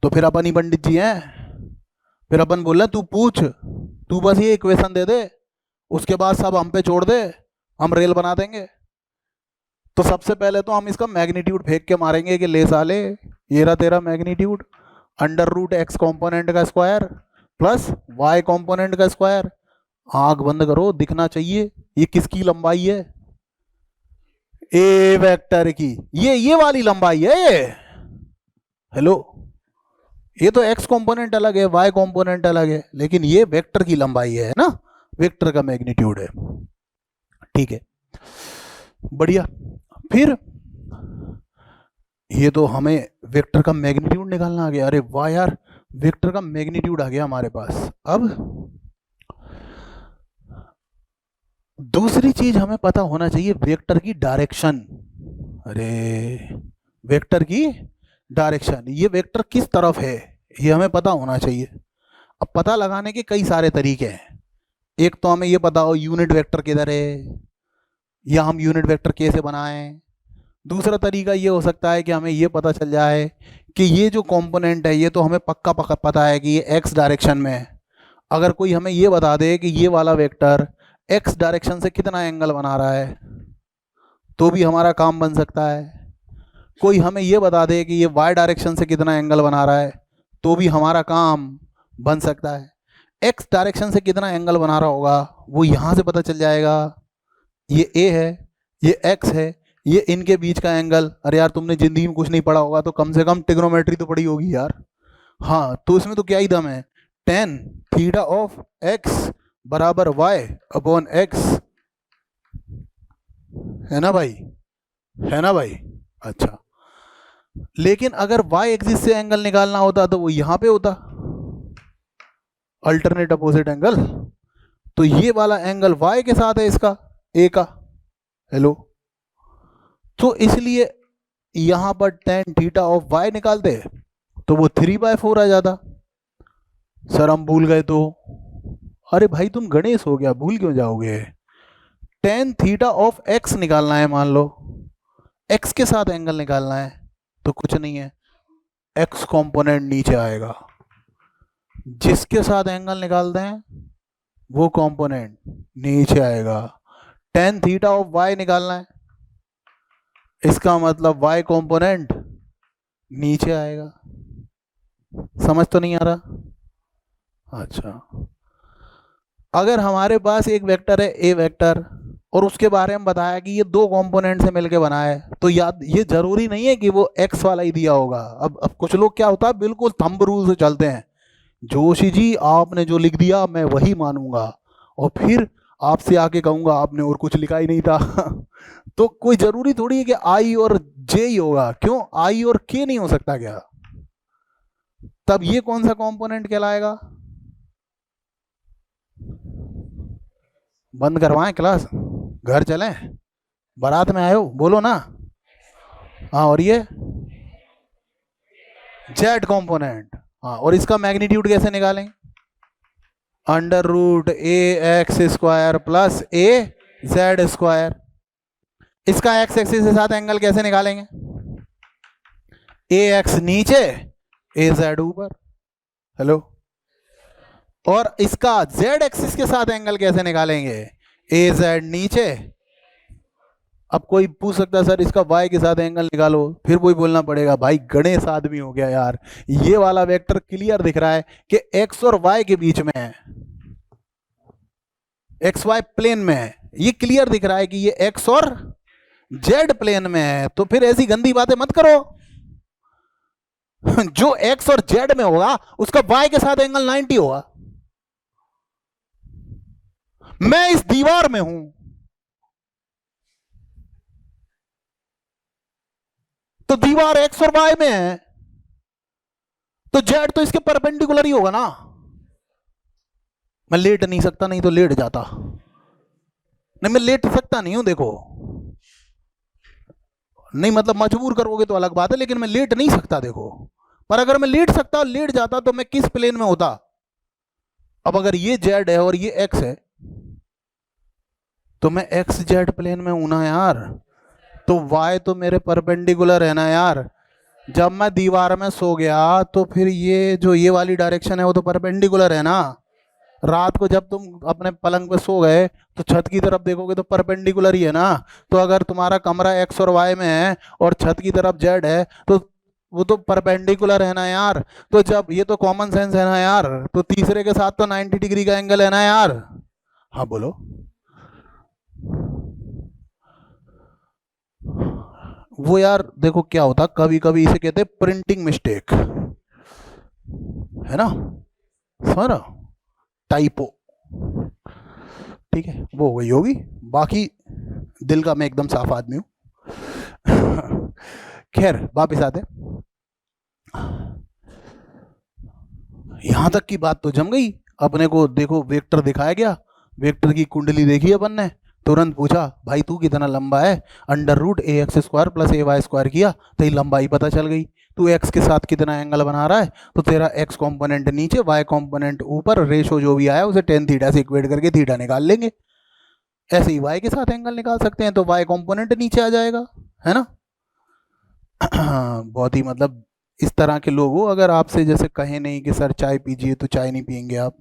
तो फिर अपन ही पंडित जी हैं। फिर अपन बोल रहे तू पूछ, तू बस ये इक्वेशन दे दे, उसके बाद सब हम पे छोड़ दे, हम रेल बना देंगे। तो सबसे पहले तो हम इसका मैग्नीट्यूड फेंक के मारेंगे कि ले साले, ये रहा तेरा magnitude, under root X component का स्क्वायर प्लस वाई कॉम्पोनेंट का स्क्वायर। आंख बंद करो, दिखना चाहिए ये किसकी लंबाई है, ए वेक्टर की, ये वाली लंबाई है ये। हेलो, ये तो एक्स कंपोनेंट अलग है, वाई कंपोनेंट अलग है, लेकिन ये वेक्टर की लंबाई है ना, वेक्टर का मैग्नीट्यूड है। ठीक है, बढ़िया। फिर ये तो हमें वेक्टर का मैग्नीट्यूड निकालना आ गया। अरे वाह यार, वेक्टर का मैग्नीट्यूड आ गया हमारे पास। अब दूसरी चीज हमें पता होना चाहिए, वेक्टर की डायरेक्शन। अरे वेक्टर की डायरेक्शन, ये वेक्टर किस तरफ है ये हमें पता होना चाहिए। अब पता लगाने के कई सारे तरीके हैं। एक तो हमें ये पता हो यूनिट वेक्टर किधर है, या हम यूनिट वेक्टर कैसे बनाएं। दूसरा तरीका ये हो सकता है कि हमें ये पता चल जाए कि ये जो कंपोनेंट है ये तो हमें पक्का पता है कि ये एक्स डायरेक्शन में है। अगर कोई हमें ये बता दे कि ये वाला वेक्टर एक्स डायरेक्शन से कितना एंगल बना रहा है, तो भी हमारा काम बन सकता है। कोई हमें ये बता दे कि ये वाई डायरेक्शन से कितना एंगल बना रहा है, तो भी हमारा काम बन सकता है। एक्स डायरेक्शन से कितना एंगल बना रहा होगा वो यहाँ से पता चल जाएगा, ये ए है, ये एक्स है, ये इनके बीच का एंगल। अरे यार तुमने जिंदगी में कुछ नहीं पढ़ा होगा तो कम से कम ट्रिग्नोमेट्री तो पढ़ी होगी यार। हाँ, तो इसमें तो क्या ही दम है, टेन थीटा ऑफ एक्स बराबर वाई अपॉन एक्स, है ना भाई, है ना भाई। अच्छा, लेकिन अगर वाई एक्सिस से एंगल निकालना होता तो वो यहाँ पे होता, अल्टरनेट अपोजिट एंगल। तो ये वाला एंगल वाई के साथ है इसका, ए का। हेलो, तो इसलिए यहां पर टेन थीटा ऑफ वाई निकालते तो वो 3/4 आ जाता। सर हम भूल गए तो, अरे भाई तुम गणेश हो गया, भूल क्यों जाओगे। टेन थीटा ऑफ एक्स निकालना है, मान लो एक्स के साथ एंगल निकालना है, तो कुछ नहीं है, एक्स कंपोनेंट नीचे आएगा, जिसके साथ एंगल निकालते हैं वो कंपोनेंट नीचे आएगा। टेन थीटा ऑफ वाई निकालना है, इसका मतलब वाई कंपोनेंट नीचे आएगा। समझ तो नहीं आ रहा। अच्छा, अगर हमारे पास एक वेक्टर है ए वेक्टर, और उसके बारे में बताया कि ये दो कंपोनेंट से मिलके बना है, तो याद ये जरूरी नहीं है कि वो एक्स वाला ही दिया होगा। अब कुछ लोग क्या होता है, बिल्कुल थंब रूल से चलते हैं, जोशी जी आपने जो लिख दिया मैं वही मानूंगा, और फिर आपसे आके कहूंगा आपने और कुछ लिखा ही नहीं था। तो कोई जरूरी थोड़ी है कि आई और जे ही होगा, क्यों आई और के नहीं हो सकता क्या। तब ये कौन सा कंपोनेंट कहलाएगा। बंद करवाएं क्लास, घर चलें, बारात में आए हो, बोलो ना। हाँ, और ये जेड कंपोनेंट। हाँ, और इसका मैग्नीट्यूड कैसे निकालेंगे, अंडर रूट ए एक्स स्क्वायर प्लस ए जेड स्क्वायर। इसका एक्स एक्सिस के साथ एंगल कैसे निकालेंगे, ए एक्स नीचे ए जेड ऊपर। हेलो, और इसका जेड एक्सिस के साथ एंगल कैसे निकालेंगे, ए जेड नीचे। अब कोई पूछ सकता है सर इसका वाई के साथ एंगल निकालो, फिर वही बोलना पड़ेगा भाई गणेश आदमी हो गया यार, ये वाला वेक्टर क्लियर दिख रहा है कि एक्स और वाई के बीच में है, एक्स वाई प्लेन में है, ये क्लियर दिख रहा है कि ये एक्स और जेड प्लेन में है। तो फिर ऐसी गंदी बातें मत करो। जो एक्स और जेड में होगा उसका वाई के साथ एंगल 90 होगा। मैं इस दीवार में हूं, तो दीवार एक्स और वाई में है, तो जेड तो इसके परपेंडिकुलर ही होगा ना। मैं लेट नहीं सकता, नहीं तो लेट जाता, नहीं मैं लेट सकता नहीं हूं देखो, नहीं मतलब मजबूर करोगे तो अलग बात है, लेकिन मैं लेट नहीं सकता देखो। पर अगर मैं लेट सकता, लेट जाता तो मैं किस प्लेन में होता। अब अगर ये जेड है और ये एक्स है, तो मैं एक्स जेड प्लेन में हूं ना यार, तो वाई तो मेरे परपेंडिकुलर है ना यार, जब मैं दीवार में सो गया तो फिर ये जो ये वाली डायरेक्शन है वो तो परपेंडिकुलर है ना। रात को जब तुम अपने पलंग पे सो गए तो छत की तरफ देखोगे तो परपेंडिकुलर ही है ना। तो अगर तुम्हारा कमरा एक्स और वाई में है और छत की तरफ जेड है तो वो तो परपेंडिकुलर है ना यार। तो जब ये तो कॉमन सेंस है ना यार, तो तीसरे के साथ तो 90 डिग्री का एंगल है ना यार। हाँ बोलो। वो यार देखो क्या होता, कभी कभी इसे कहते हैं प्रिंटिंग मिस्टेक, है ना, समझ रहा, टाइपो। ठीक है वो हो गई होगी, बाकी दिल का मैं एकदम साफ आदमी हूँ। खैर वापिस आते, यहां तक की बात तो जम गई। अपने को देखो वेक्टर दिखाया गया, वेक्टर की कुंडली देखी अपन ने, तुरंत पूछा भाई तू कितना लंबा है, अंडर रूट ए एक्स स्क्वायर प्लस ए वाई स्क्वायर किया तो ये लंबाई पता चल गई। तू एक्स के साथ कितना एंगल बना रहा है, तो तेरा एक्स कंपोनेंट नीचे वाई कंपोनेंट ऊपर, रेशो जो भी आया उसे टेन थीटा से इक्वेट करके थीटा निकाल लेंगे। ऐसे ही वाई के साथ एंगल निकाल सकते हैं, तो वाई कंपोनेंट नीचे आ जाएगा, है ना। बहुत ही मतलब इस तरह के लोग हो, अगर आपसे जैसे कहे नहीं कि सर चाय पीजिए तो चाय नहीं पियेंगे आप।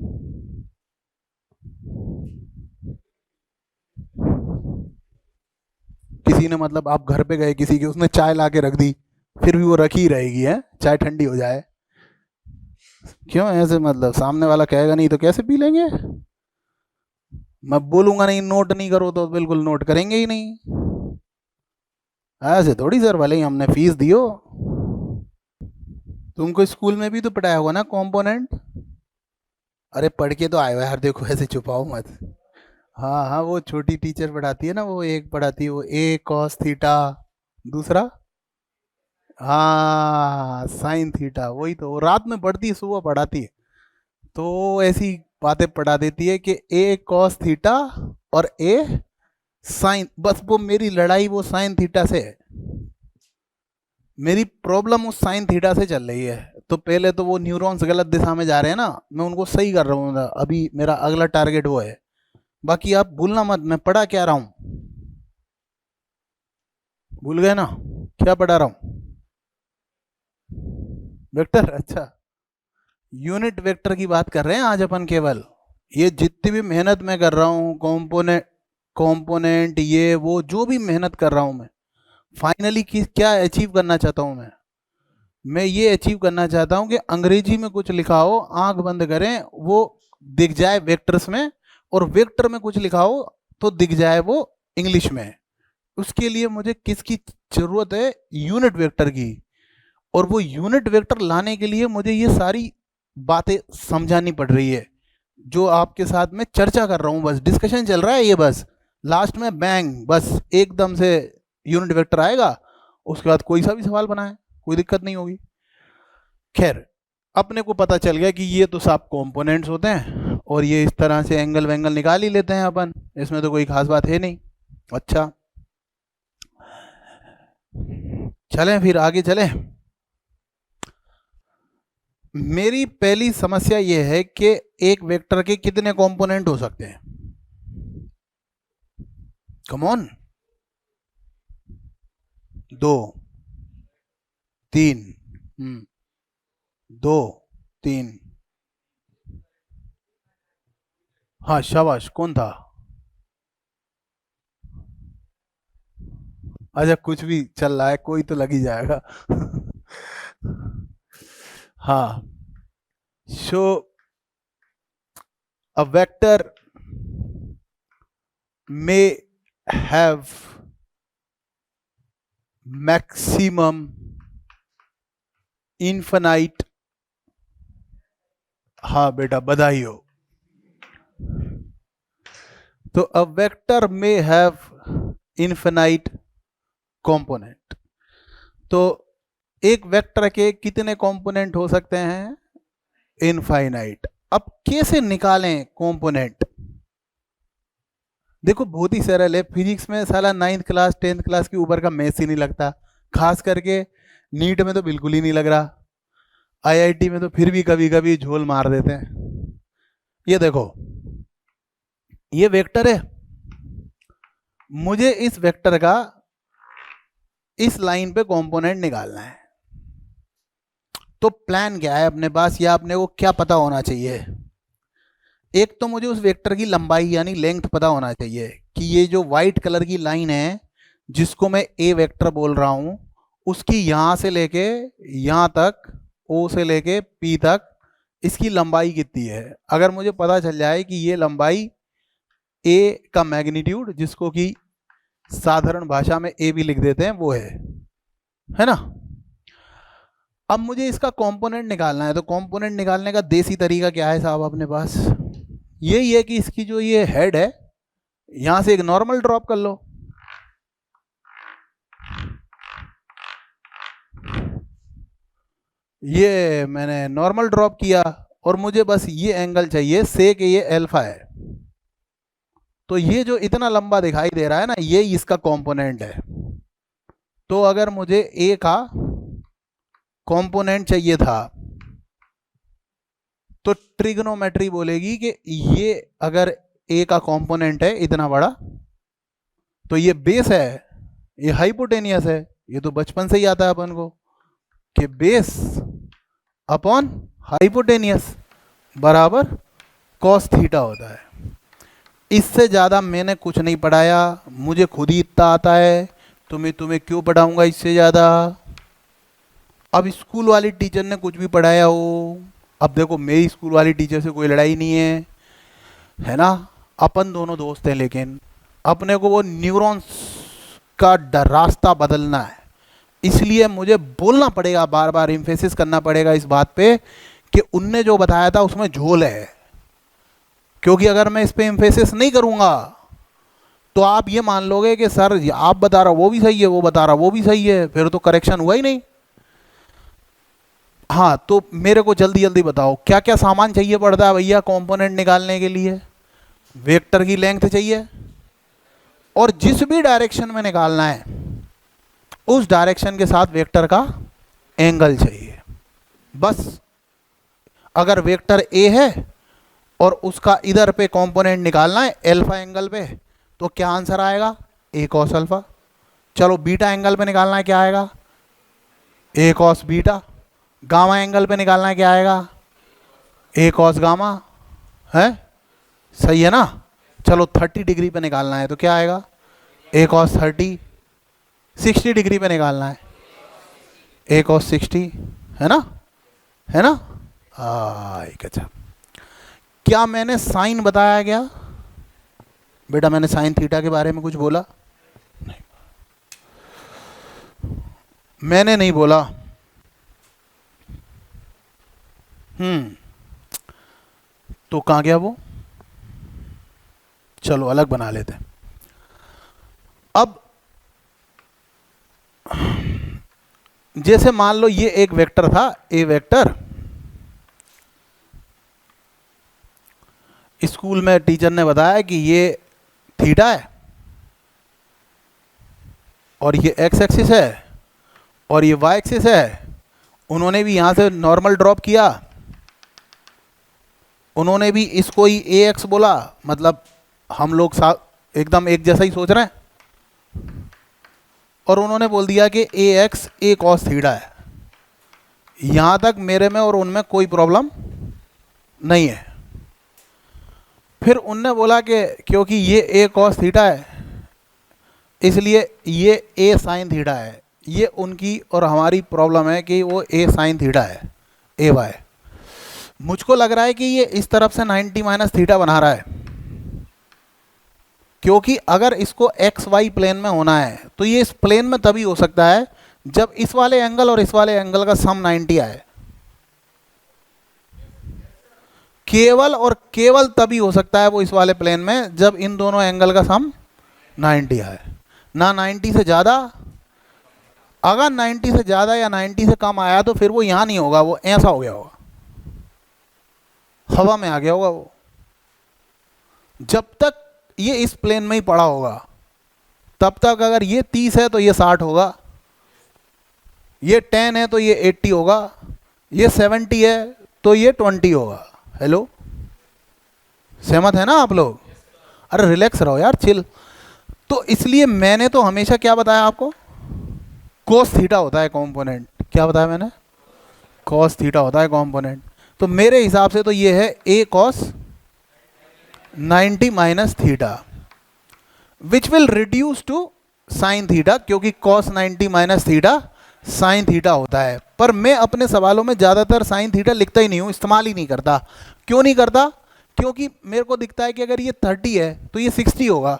किसी ने मतलब आप घर पे गए किसी के, उसने चाय ला के रख दी, फिर भी वो रखी ही रहेगी है, चाय ठंडी हो जाए। क्यों ऐसे, मतलब सामने वाला कहेगा नहीं तो कैसे पी लेंगे। मैं बोलूंगा नहीं नोट नहीं करो तो बिल्कुल नोट करेंगे ही नहीं। ऐसे थोड़ी सर, भले ही हमने फीस दियो। तुमको स्कूल में भी तो पढ़ाया होगा ना कंपोनेंट। अरे पढ़ के तो आए हो यार, देखो ऐसे छुपाओ मत। हाँ हाँ वो छोटी टीचर पढ़ाती है ना, वो एक पढ़ाती है वो ए कॉस थीटा, दूसरा हाँ साइन थीटा, वही तो वो रात में पढ़ती है सुबह पढ़ाती है। तो ऐसी बातें पढ़ा देती है कि ए कॉस थीटा और ए साइन, बस वो मेरी लड़ाई वो साइन थीटा से है। मेरी प्रॉब्लम उस साइन थीटा से चल रही है। तो पहले तो वो न्यूरॉन्स गलत दिशा में जा रहे हैं ना, मैं उनको सही कर रहा हूँ, अभी मेरा अगला टारगेट वो है। बाकी आप भूलना मत मैं पढ़ा क्या रहा हूँ, भूल गए ना क्या पढ़ा रहा हूँ। वेक्टर, अच्छा यूनिट वेक्टर की बात कर रहे हैं आज अपन केवल। ये जितनी भी मेहनत मैं कर रहा हूँ कंपोनेंट, कंपोनेंट ये वो जो भी मेहनत कर रहा हूँ मैं, फाइनली क्या अचीव करना चाहता हूँ मैं ये अचीव करना चाहता हूँ कि अंग्रेजी में कुछ लिखा हो, आंख बंद करें वो दिख जाए वेक्टर्स में, और वेक्टर में कुछ लिखा हो तो दिख जाए वो इंग्लिश में। उसके लिए मुझे किसकी जरूरत है, यूनिट वेक्टर की। और वो यूनिट वेक्टर लाने के लिए मुझे ये सारी बातें समझानी पड़ रही है, जो आपके साथ में चर्चा कर रहा हूँ, बस डिस्कशन चल रहा है ये, बस लास्ट में बैंग बस एकदम से यूनिट वेक्टर आएगा, उसके बाद कोई सा भी सवाल बनाए कोई दिक्कत नहीं होगी। खैर अपने को पता चल गया कि ये तो सब कंपोनेंट्स होते हैं और ये इस तरह से एंगल वेंगल निकाल ही लेते हैं अपन, इसमें तो कोई खास बात है नहीं। अच्छा चलें फिर आगे चलें। मेरी पहली समस्या ये है कि एक वेक्टर के कितने कंपोनेंट हो सकते हैं। कम ऑन, 2 3, 2 3, हाँ शाबाश, कौन था। अच्छा कुछ भी चल रहा है, कोई तो लग ही जाएगा। हाँ, सो a vector may have maximum infinite, हाँ बेटा बधाई हो। तो a vector may have infinite component, तो एक वेक्टर के कितने कंपोनेंट हो सकते हैं, इनफाइनाइट। अब कैसे निकालें कंपोनेंट, देखो बहुत ही सरल है, फिजिक्स में साला 9th क्लास 10th क्लास के ऊपर का मैथ्स ही नहीं लगता, खास करके नीट में तो बिल्कुल ही नहीं लग रहा, आईआईटी में तो फिर भी कभी कभी झोल मार देते हैं। ये देखो ये वेक्टर है, मुझे इस वेक्टर का इस लाइन पे कंपोनेंट निकालना है, तो प्लान क्या है अपने पास, या अपने को क्या पता होना चाहिए? एक तो मुझे उस वेक्टर की लंबाई यानी लेंथ पता होना चाहिए कि ये जो वाइट कलर की लाइन है जिसको मैं ए वेक्टर बोल रहा हूं, उसकी यहां से लेके यहां तक, ओ से लेके पी तक इसकी लंबाई कितनी है। अगर मुझे पता चल जाए कि ये लंबाई ए का मैग्नीट्यूड, जिसको कि साधारण भाषा में ए भी लिख देते हैं, वो है ना। अब मुझे इसका कंपोनेंट निकालना है, तो कंपोनेंट निकालने का देसी तरीका क्या है साहब अपने पास? यही है कि इसकी जो ये हेड है यहां से एक नॉर्मल ड्रॉप कर लो, ये मैंने नॉर्मल ड्रॉप किया, और मुझे बस ये एंगल चाहिए से कि ये अल्फा है। तो ये जो इतना लंबा दिखाई दे रहा है ना, ये इसका कंपोनेंट है। तो अगर मुझे ए का कंपोनेंट चाहिए था तो ट्रिग्नोमेट्री बोलेगी कि ये अगर ए का कंपोनेंट है इतना बड़ा, तो ये बेस है, ये हाइपोटेनियस है। ये तो बचपन से ही आता है अपन को कि बेस अपॉन हाइपोटेनियस बराबर कॉस थीटा होता है। इससे ज़्यादा मैंने कुछ नहीं पढ़ाया, मुझे खुद ही इतना आता है, तो मैं तुम्हें क्यों पढ़ाऊंगा इससे ज़्यादा। अब स्कूल वाली टीचर ने कुछ भी पढ़ाया हो, अब देखो मेरी स्कूल वाली टीचर से कोई लड़ाई नहीं है ना, अपन दोनों दोस्त हैं, लेकिन अपने को वो न्यूरॉन्स का रास्ता बदलना है। इसलिए मुझे बोलना पड़ेगा, बार बार इम्फेसिस करना पड़ेगा इस बात पे कि उनने जो बताया था उसमें झोल है। क्योंकि अगर मैं इस पे इम्फेसिस नहीं करूंगा तो आप ये मान लोगे कि सर आप बता रहा वो भी सही है, वो बता रहा वो भी सही है, फिर तो करेक्शन हुआ ही नहीं। हाँ, तो मेरे को जल्दी जल्दी बताओ क्या क्या सामान चाहिए पड़ता है भैया कंपोनेंट निकालने के लिए? वेक्टर की लेंथ चाहिए, और जिस भी डायरेक्शन में निकालना है उस डायरेक्शन के साथ वेक्टर का एंगल चाहिए। बस अगर वेक्टर ए है और उसका इधर पे कंपोनेंट निकालना है अल्फा एंगल पे, तो क्या आंसर आएगा? ए कॉस अल्फा। चलो बीटा एंगल पे निकालना है, क्या आएगा? ए कॉस बीटा। गामा एंगल पे निकालना है, क्या आएगा? ए कॉस गामा। है सही है ना। चलो 30 डिग्री पे निकालना है तो क्या आएगा? ए कॉस 30। 60 डिग्री पे निकालना है, ए कॉस 60, है ना, है ना। अच्छा, क्या मैंने साइन बताया क्या बेटा? मैंने साइन थीटा के बारे में कुछ बोला नहीं, मैंने नहीं बोला। तो कहाँ गया वो? चलो अलग बना लेते हैं। अब जैसे मान लो ये एक वेक्टर था, ए वेक्टर। स्कूल में टीचर ने बताया कि ये थीटा है और ये एक्स एक्सिस है और ये वाई एक्सिस है। उन्होंने भी यहाँ से नॉर्मल ड्रॉप किया, उन्होंने भी इसको ही ए एक्स बोला, मतलब हम लोग एकदम एक जैसा ही सोच रहे हैं, और उन्होंने बोल दिया कि ए एक्स ए कॉस थीटा है। यहाँ तक मेरे में और उनमें कोई प्रॉब्लम नहीं है। फिर उनने बोला कि क्योंकि ये ए कॉस थीटा है इसलिए ये ए साइन थीटा है। ये उनकी और हमारी प्रॉब्लम है कि वो ए साइन थीटा है, ए वाई। मुझको लग रहा है कि ये इस तरफ से 90 माइनस थीटा बना रहा है, क्योंकि अगर इसको एक्स वाई प्लेन में होना है तो ये इस प्लेन में तभी हो सकता है जब इस वाले एंगल और इस वाले एंगल का सम 90 आए। केवल और केवल तभी हो सकता है वो इस वाले प्लेन में जब इन दोनों एंगल का सम 90 आए, ना 90 से ज़्यादा। अगर 90 से ज़्यादा या 90 से कम आया तो फिर वो यहाँ नहीं होगा, वो ऐसा हो गया होगा, हवा में आ गया होगा वो। जब तक ये इस प्लेन में ही पड़ा होगा तब तक अगर ये 30 है तो ये 60 होगा, ये 10 है तो ये 80 होगा, ये 70 है तो ये 20 होगा। हेलो, सहमत है ना आप लोग? अरे रिलैक्स रहो यार, चिल। तो इसलिए मैंने तो हमेशा क्या बताया आपको? कोस थीटा होता है कंपोनेंट। क्या बताया मैंने? कॉस थीटा होता है कॉम्पोनेंट। तो मेरे हिसाब से तो ये है a cos 90 minus theta which will reduce to sine theta, क्योंकि cos 90 minus theta sine theta होता है। पर मैं अपने सवालों में ज़्यादातर साइन थीटा लिखता ही नहीं हूँ, इस्तेमाल ही नहीं करता। क्यों नहीं करता? क्योंकि मेरे को दिखता है कि अगर ये 30 है तो ये 60 होगा,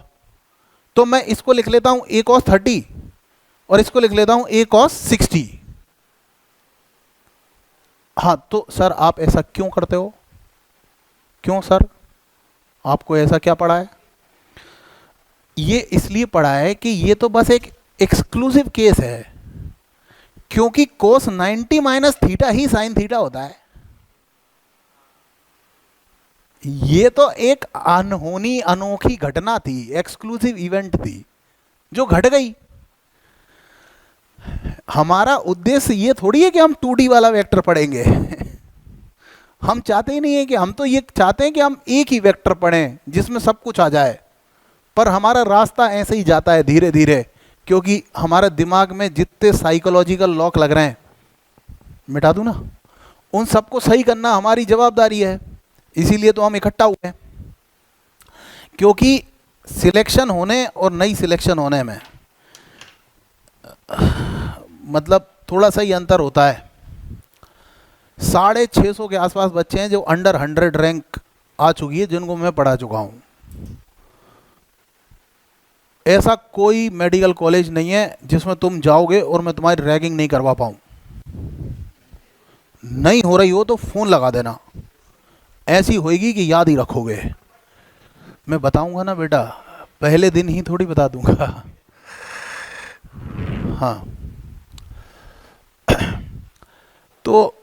तो मैं इसको लिख लेता हूँ ए कॉस 30 और इसको लिख लेता हूँ ए कॉस 60। हाँ, तो सर आप ऐसा क्यों करते हो? क्यों सर, आपको ऐसा क्या पड़ा है? ये इसलिए पड़ा है कि ये तो बस एक एक्सक्लूसिव केस है, क्योंकि कोस 90 माइनस थीटा ही साइन थीटा होता है। ये तो एक अनहोनी अनोखी घटना थी, एक्सक्लूसिव इवेंट थी जो घट गई। हमारा उद्देश्य ये थोड़ी है कि हम 2D वाला वेक्टर पढ़ेंगे हम चाहते ही नहीं है कि, हम तो ये चाहते हैं कि हम एक ही वेक्टर पढ़ें जिसमें सब कुछ आ जाए। पर हमारा रास्ता ऐसे ही जाता है धीरे धीरे, क्योंकि हमारे दिमाग में जितने साइकोलॉजिकल लॉक लग रहे हैं, मिटा दूं ना, उन सबको सही करना हमारी जवाबदारी है। इसीलिए तो हम इकट्ठा हुए हैं, क्योंकि सिलेक्शन होने और नई सिलेक्शन होने में मतलब थोड़ा सा ही अंतर होता है। 650 के आसपास बच्चे हैं जो अंडर 100 रैंक आ चुकी है, जिनको मैं पढ़ा चुका हूँ। ऐसा कोई मेडिकल कॉलेज नहीं है जिसमें तुम जाओगे और मैं तुम्हारी रैगिंग नहीं करवा पाऊँ। नहीं हो रही हो तो फ़ोन लगा देना, ऐसी होएगी कि याद ही रखोगे। मैं बताऊंगा ना बेटा, पहले दिन ही थोड़ी बता दूंगा हाँ तो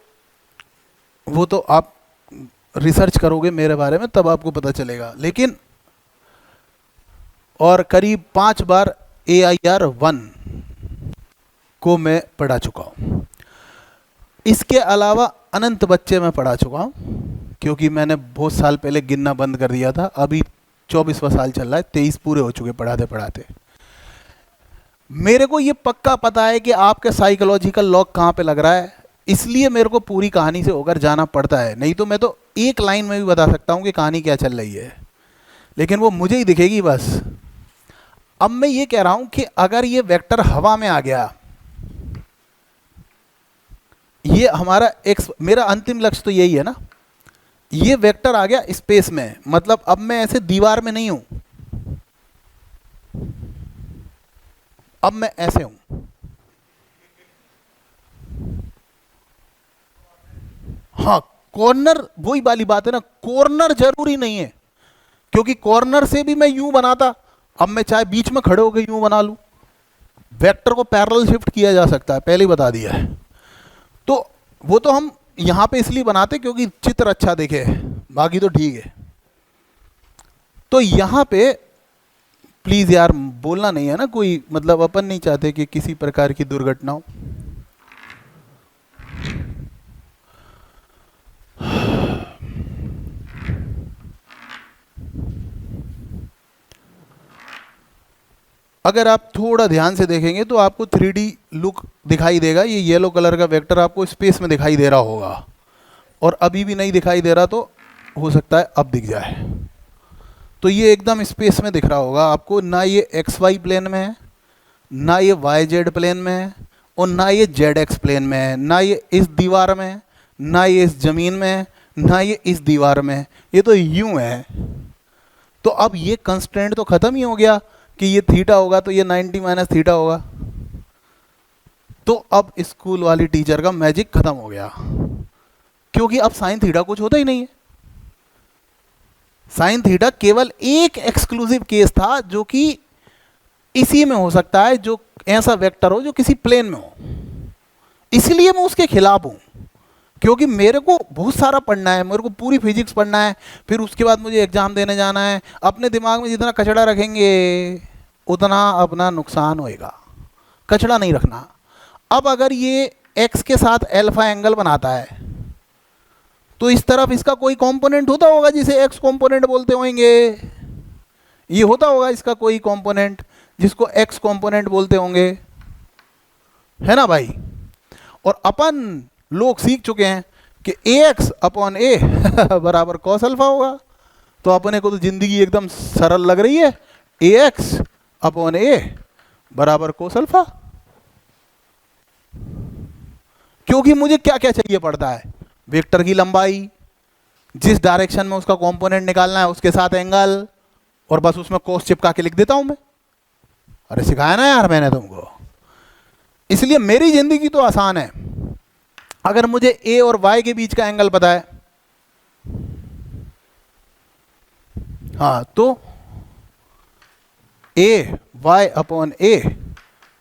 वो तो आप रिसर्च करोगे मेरे बारे में, तब आपको पता चलेगा। लेकिन और करीब 5 बार AIR-1 को मैं पढ़ा चुका हूँ। इसके अलावा अनंत बच्चे मैं पढ़ा चुका हूँ, क्योंकि मैंने बहुत साल पहले गिनना बंद कर दिया था। अभी 24वां साल चल रहा है, 23 पूरे हो चुके पढ़ाते पढ़ाते। मेरे को ये पक्का पता है कि आपके साइकोलॉजिकल लॉक कहाँ पे लग रहा है, इसलिए मेरे को पूरी कहानी से होकर जाना पड़ता है। नहीं तो मैं तो एक लाइन में भी बता सकता हूँ कि कहानी क्या चल रही है, लेकिन वो मुझे ही दिखेगी बस। अब मैं ये कह रहा हूँ कि अगर ये वेक्टर हवा में आ गया, ये हमारा मेरा अंतिम लक्ष्य तो यही है ना, ये वेक्टर आ गया स्पेस में, मतलब अब मैं ऐसे दीवार में नहीं हूं, अब मैं ऐसे हूं। हाँ, कॉर्नर, वही वाली बात है ना, कॉर्नर जरूरी नहीं है, क्योंकि कॉर्नर से भी मैं यूं बनाता, अब मैं चाहे बीच में खड़े होकर यूं बना लूं। वेक्टर को पैरेलल शिफ्ट किया जा सकता है, पहले ही बता दिया है। तो वो तो हम यहां पे इसलिए बनाते क्योंकि चित्र अच्छा दिखे, बाकी तो ठीक है। तो यहां पे प्लीज यार बोलना नहीं है ना कोई, मतलब अपन नहीं चाहते कि किसी प्रकार की दुर्घटना हो। अगर आप थोड़ा ध्यान से देखेंगे तो आपको 3D लुक दिखाई देगा। ये येलो कलर का वेक्टर आपको स्पेस में दिखाई दे रहा होगा, और अभी भी नहीं दिखाई दे रहा तो हो सकता है अब दिख जाए। तो ये एकदम स्पेस में दिख रहा होगा आपको, ना ये XY प्लेन में है, ना ये YZ प्लेन में है, और ना ये ZX प्लेन में है, ना ये इस दीवार में है, ना ये इस जमीन में है, ना ये इस दीवार में है, ये तो यूं है। तो अब ये कंस्ट्रेंट तो खत्म ही हो गया कि ये थीटा होगा तो ये 90 माइनस थीटा होगा। तो अब स्कूल वाली टीचर का मैजिक खत्म हो गया, क्योंकि अब साइन थीटा कुछ होता ही नहीं है। साइन थीटा केवल एक एक्सक्लूसिव केस था, जो कि इसी में हो सकता है, जो ऐसा वेक्टर हो जो किसी प्लेन में हो। इसलिए मैं उसके खिलाफ हूं, क्योंकि मेरे को बहुत सारा पढ़ना है, मेरे को पूरी फिजिक्स पढ़ना है, फिर उसके बाद मुझे एग्जाम देने जाना है। अपने दिमाग में जितना कचड़ा रखेंगे उतना अपना नुकसान होएगा, कचड़ा नहीं रखना। अब अगर ये x के साथ अल्फा एंगल बनाता है, तो इस तरफ इसका कोई कंपोनेंट होता होगा जिसे x कंपोनेंट बोलते होंगे, ये होता होगा इसका कोई कंपोनेंट जिसको x कंपोनेंट बोलते होंगे, है ना भाई। और अपन लोग सीख चुके हैं कि AX अपॉन A बराबर कॉस अल्फा होगा। तो अपने को तो जिंदगी एकदम सरल लग रही है, AX अपॉन A बराबर कोस अल्फा। क्योंकि मुझे क्या क्या चाहिए पड़ता है, वेक्टर की लंबाई, जिस डायरेक्शन में उसका कंपोनेंट निकालना है उसके साथ एंगल, और बस उसमें कोस चिपका के लिख देता हूं मैं। अरे सिखाया ना यार मैंने तुमको, इसलिए मेरी जिंदगी तो आसान है। अगर मुझे A और Y के बीच का एंगल पता है, हाँ, तो AY अपॉन A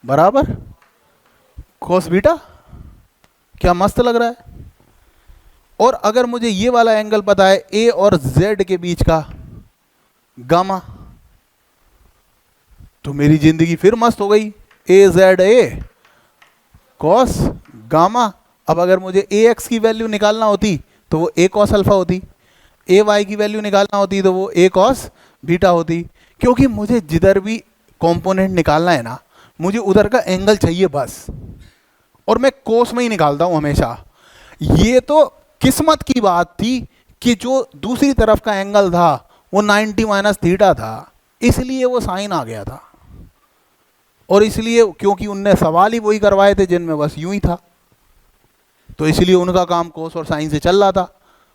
बराबर कोस बीटा। क्या मस्त लग रहा है। और अगर मुझे ये वाला एंगल पता है A और Z के बीच का गामा, तो मेरी जिंदगी फिर मस्त हो गई, AZA कॉस गामा। अब अगर मुझे AX की वैल्यू निकालना होती तो वो A कॉस अल्फा होती, AY की वैल्यू निकालना होती तो वो A कॉस बीटा होती। क्योंकि मुझे जिधर भी कंपोनेंट निकालना है ना, मुझे उधर का एंगल चाहिए बस, और मैं कोस में ही निकालता हूं हमेशा। ये तो किस्मत की बात थी कि जो दूसरी तरफ का एंगल था वो 90 माइनस थीटा था, इसलिए वो साइन आ गया था। और इसलिए क्योंकि उनने सवाल ही वही करवाए थे जिनमें बस यूं ही था, तो इसलिए उनका काम कोस और साइन से चल रहा था।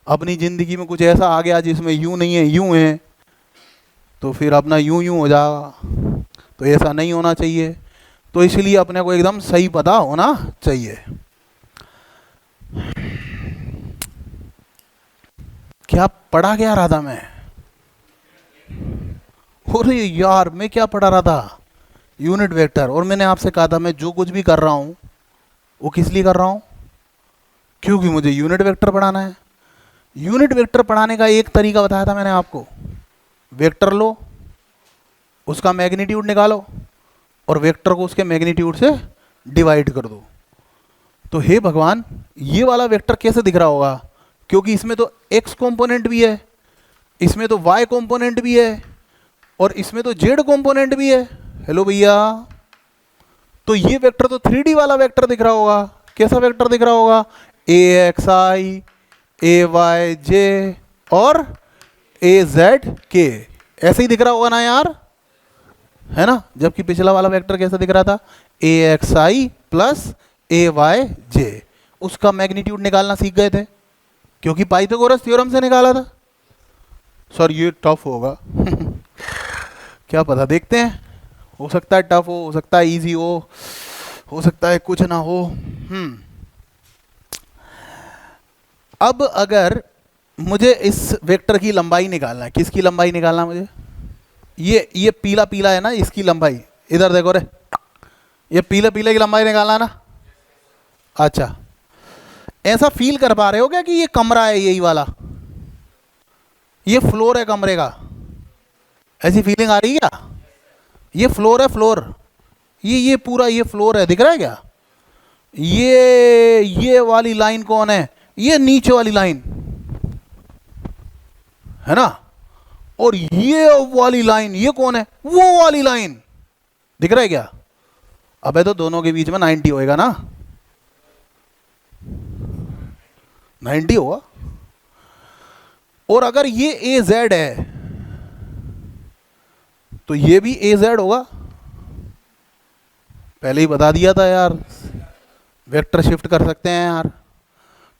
अपनी ज़िंदगी में कुछ ऐसा आ गया जिसमें यूं नहीं है यूं है, तो फिर अपना यूं यूं हो जाएगा। तो ऐसा नहीं होना चाहिए, तो इसलिए अपने को एकदम सही पता होना चाहिए। क्या पढ़ा क्या रहा था मैं? अरे यार मैं क्या पढ़ा रहा था, यूनिट वेक्टर। और मैंने आपसे कहा था मैं जो कुछ भी कर रहा हूँ वो किस लिए कर रहा हूँ, क्योंकि मुझे यूनिट वेक्टर पढ़ाना है। यूनिट वेक्टर पढ़ाने का एक तरीका बताया था मैंने आपको, वेक्टर लो, उसका मैग्नीट्यूड निकालो और वेक्टर को उसके मैग्नीट्यूड से डिवाइड कर दो। तो हे भगवान, ये वाला वेक्टर कैसे दिख रहा होगा, क्योंकि इसमें तो x कंपोनेंट भी है, इसमें तो y कंपोनेंट भी है, और इसमें तो z कंपोनेंट भी है। हेलो भैया, तो ये वेक्टर तो 3D वाला वेक्टर दिख रहा होगा। कैसा वेक्टर दिख रहा होगा, AXI AYJ और AZK, ऐसे ही दिख रहा होगा ना यार, है ना। जबकि पिछला वाला वेक्टर कैसा दिख रहा था, AXI प्लस AYJ। उसका मैग्नीट्यूड निकालना सीख गए थे क्योंकि पाइथागोरस थ्योरम से निकाला था। सर ये टफ होगा क्या पता, देखते हैं, हो सकता है टफ हो सकता है इजी हो सकता है कुछ ना हो। अब अगर मुझे इस वेक्टर की लंबाई निकालना है, किसकी लंबाई निकालना है मुझे, ये पीला पीला है ना, इसकी लंबाई, इधर देखो रे, ये पीले पीले की लंबाई निकालना है ना। अच्छा, ऐसा फील कर पा रहे हो क्या कि ये कमरा है, यही वाला, ये फ्लोर है कमरे का, ऐसी फीलिंग आ रही है क्या? ये फ्लोर है, फ्लोर, ये पूरा ये फ्लोर है, दिख रहा है क्या? ये वाली लाइन कौन है, ये नीचे वाली लाइन है ना, और ये वाली लाइन ये कौन है, वो वाली लाइन, दिख रहा है क्या? अबे तो दोनों के बीच में 90 होएगा ना, 90 होगा। और अगर ये AZ है तो ये भी AZ होगा, पहले ही बता दिया था यार, वेक्टर शिफ्ट कर सकते हैं यार।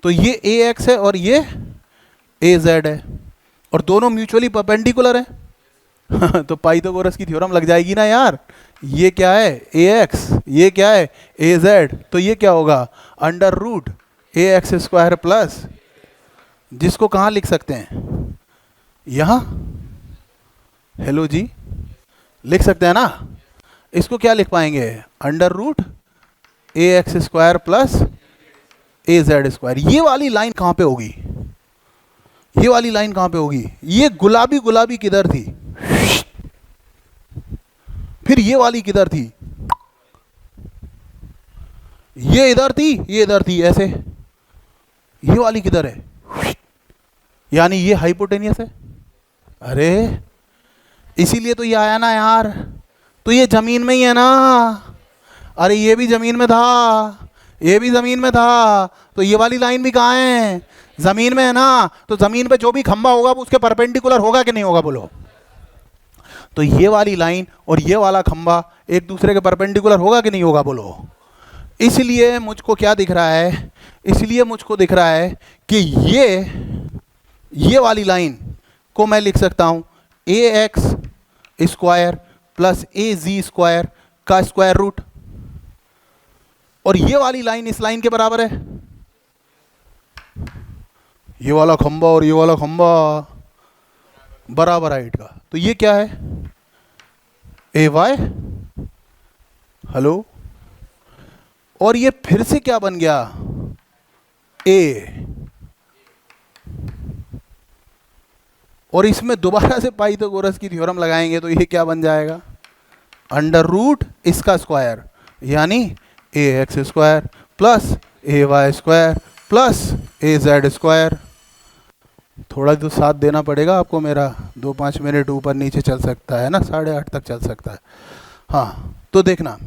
तो ये AX है और ये AZ है, और दोनों म्यूचुअली परपेंडिकुलर है तो पाइथागोरस की थ्योरम लग जाएगी ना यार। ये क्या है AX, ये क्या है AZ, तो ये क्या होगा under root AX square plus, जिसको कहाँ लिख सकते हैं, यहाँ, हेलो जी, लिख सकते हैं ना। इसको क्या लिख पाएंगे, under root AX square plus AZ square. ये वाली लाइन कहाँ पे होगी, ये वाली लाइन कहाँ पे होगी, ये गुलाबी गुलाबी किधर थी, फिर ये वाली किधर थी, ये इधर थी, ये इधर थी, ऐसे, ये वाली किधर है, यानी ये हाइपोटेनियस है। अरे इसीलिए तो ये आया ना यार, तो ये जमीन में ही है ना, अरे ये भी जमीन में था, ये भी जमीन में था, तो ये वाली लाइन भी कहाँ है, जमीन में है ना। तो जमीन पे जो भी खंबा होगा वो उसके परपेंडिकुलर होगा कि नहीं होगा बोलो। तो ये वाली लाइन और ये वाला खंबा एक दूसरे के परपेंडिकुलर होगा कि नहीं होगा बोलो। इसलिए मुझको क्या दिख रहा है, इसलिए मुझको दिख रहा है कि ये वाली लाइन को मैं लिख सकता हूं ए एक्स स्क्वायर प्लस ए जी स्क्वायर का स्क्वायर रूट, और ये वाली लाइन इस लाइन के बराबर है। ये वाला खंबा और ये वाला खंबा बराबर हाइट का, तो ये क्या है, ए वाई, हेलो, और ये फिर से क्या बन गया, ए, और इसमें दोबारा से पाइथागोरस की थ्योरम लगाएंगे तो ये क्या बन जाएगा, अंडर रूट इसका स्क्वायर, यानी ए एक्स स्क्वायर प्लस ए वाई स्क्वायर प्लस ए जेड स्क्वायर। थोड़ा तो साथ देना पड़ेगा आपको मेरा, 2-5 मिनट ऊपर नीचे चल सकता है ना, 8:30 तक चल सकता है। हाँ तो देखना,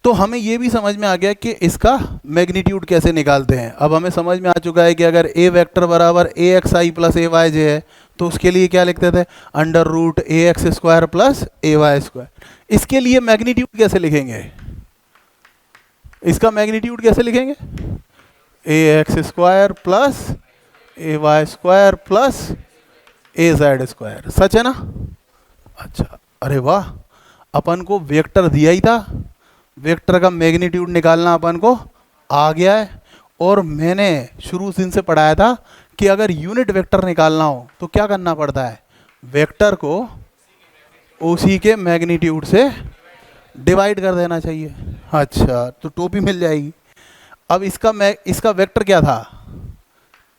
तो हमें ये भी समझ में आ गया कि इसका मैग्नीट्यूड कैसे निकालते हैं। अब हमें समझ में आ चुका है कि अगर ए वेक्टर बराबर ए एक्स आई प्लस ए वाई जे है तो उसके लिए क्या लिखते थे, अंडर रूट ए एक्स स्क्वायर प्लस ए वाई स्क्वायर। इसके लिए मैग्नीट्यूड कैसे लिखेंगे, इसका मैग्नीट्यूड कैसे लिखेंगे, ए एक्स स्क्वायर प्लस ए वाई स्क्वायर प्लस ए जेड स्क्वायर, सच है ना। अच्छा, अरे वाह, अपन को वेक्टर दिया ही था, वेक्टर का मैग्नीट्यूड निकालना अपन को आ गया है। और मैंने शुरू से इनसे पढ़ाया था कि अगर यूनिट वेक्टर निकालना हो तो क्या करना पड़ता है, वेक्टर को उसी के मैग्नीट्यूड से डिवाइड कर देना चाहिए। अच्छा, तो टोपी मिल जाएगी। अब इसका वेक्टर क्या था,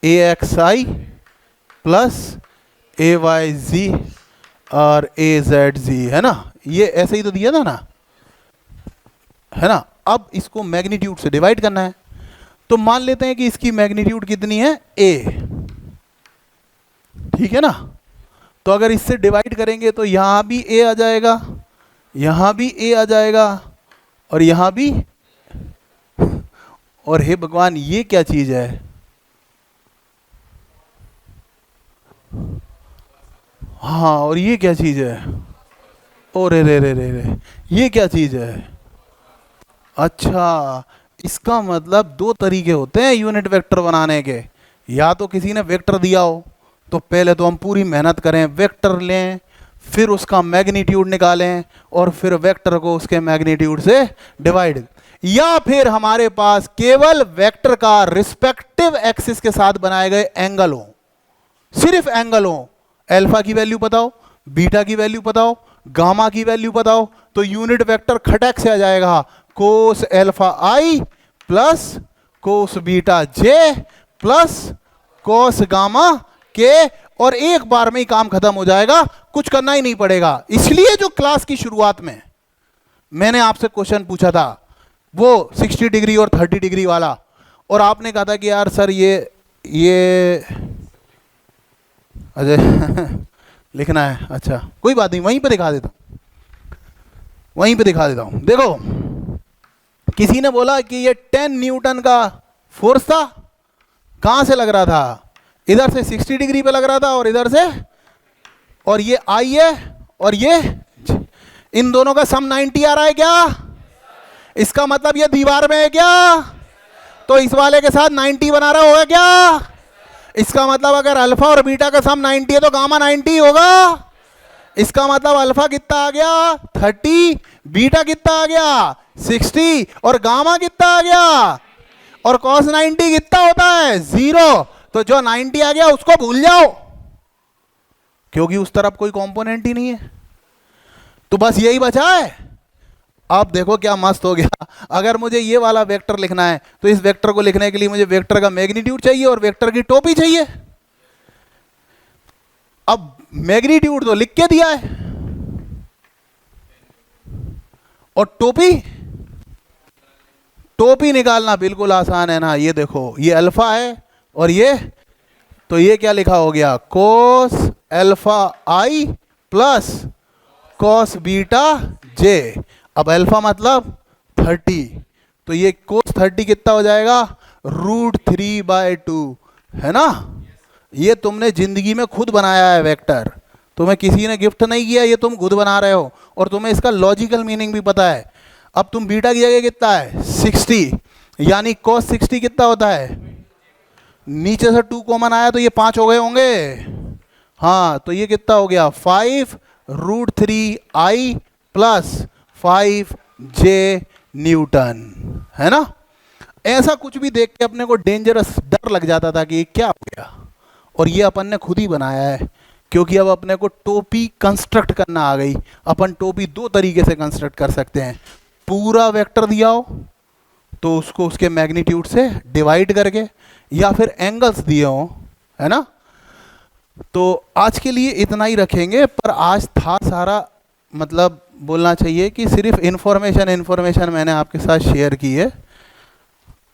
ए एक्स आई प्लस ए वाई जी और ए जेड जी, है ना, ये ऐसे ही तो दिया था ना, है ना। अब इसको मैग्नीट्यूड से डिवाइड करना है, तो मान लेते हैं कि इसकी मैग्नीट्यूड कितनी है, ए, ठीक है ना। तो अगर इससे डिवाइड करेंगे तो यहां भी ए आ जाएगा, यहां भी ए आ जाएगा, और यहां भी, और हे भगवान ये क्या चीज है, हाँ, और ये क्या चीज है, ओ रे रे रे रे रे, ये क्या चीज है। अच्छा, इसका मतलब दो तरीके होते हैं यूनिट वेक्टर बनाने के। या तो किसी ने वेक्टर दिया हो तो पहले तो हम पूरी मेहनत करें, वेक्टर लें, फिर उसका मैग्नीट्यूड निकालें, और फिर वेक्टर को उसके मैग्नीट्यूड से डिवाइड, या फिर हमारे पास केवल वेक्टर का रिस्पेक्टिव एक्सिस के साथ बनाए गए एंगल हो, सिर्फ एंगल हो, अल्फा की वैल्यू बताओ, बीटा की वैल्यू बताओ, गामा की वैल्यू बताओ, तो यूनिट वेक्टर खटक से आ जाएगा, कोस एल्फा आई प्लस कोस बीटा जे प्लस कोस गामा के, और एक बार में ही काम खत्म हो जाएगा, कुछ करना ही नहीं पड़ेगा। इसलिए जो क्लास की शुरुआत में मैंने आपसे क्वेश्चन पूछा था वो 60 डिग्री और 30 डिग्री वाला, और आपने कहा था कि यार सर ये अजय लिखना है, अच्छा कोई बात नहीं, वहीं पे दिखा देता हूं, वहीं पे दिखा देता हूं। देखो, किसी ने बोला कि ये 10 न्यूटन का फोर्स था, कहां से लग रहा था, इधर से 60 डिग्री पे लग रहा था, और इधर से, और ये आई है, और ये, इन दोनों का सम 90 आ रहा है क्या, इसका मतलब ये दीवार में है क्या, तो इस वाले के साथ 90 बना रहा होगा क्या, इसका मतलब अगर अल्फा और बीटा का सम 90 है तो गामा 90 होगा। इसका मतलब अल्फा कितना आ गया 30, बीटा कितना आ गया 60, और गामा कितना आ गया, और कॉस 90 कितना होता है 0। तो जो 90 आ गया उसको भूल जाओ, क्योंकि उस तरफ कोई कंपोनेंट ही नहीं है, तो बस यही बचा है। अब देखो क्या मस्त हो गया, अगर मुझे ये वाला वेक्टर लिखना है तो इस वेक्टर को लिखने के लिए मुझे वेक्टर का मैग्नीट्यूड चाहिए और वेक्टर की टोपी चाहिए। अब मैग्नीट्यूड तो लिख के दिया है, और टोपी निकालना बिल्कुल आसान है ना। ये देखो, ये अल्फा है और ये, तो ये क्या लिखा हो गया, कोस अल्फा आई प्लस कॉस बीटा जे। अब अल्फा मतलब 30, तो ये cos 30 कितना हो जाएगा, √3/2, है ना। ये तुमने जिंदगी में खुद बनाया है वेक्टर, तुम्हें किसी ने गिफ्ट नहीं किया, ये तुम खुद बना रहे हो, और तुम्हें इसका लॉजिकल मीनिंग भी पता है। अब तुम बीटा की जगह कितना है 60, यानी cos 60 कितना होता है, नीचे से 2 कॉमन आया तो ये 5 हो गए होंगे। हाँ, तो ये कितना हो गया 5√3i प्लस 5j न्यूटन, है ना। ऐसा कुछ भी देख के अपने को डेंजरस डर लग जाता था कि ये क्या हो गया, और ये अपन ने खुद ही बनाया है, क्योंकि अब अपने को टोपी कंस्ट्रक्ट करना आ गई। अपन टोपी दो तरीके से कंस्ट्रक्ट कर सकते हैं, पूरा वेक्टर दिया हो तो उसको उसके मैग्नीट्यूड से डिवाइड करके, या फिर एंगल्स दिए हो, है ना। तो आज के लिए इतना ही रखेंगे, पर आज था सारा, मतलब बोलना चाहिए कि सिर्फ इन्फॉर्मेशन मैंने आपके साथ शेयर की है।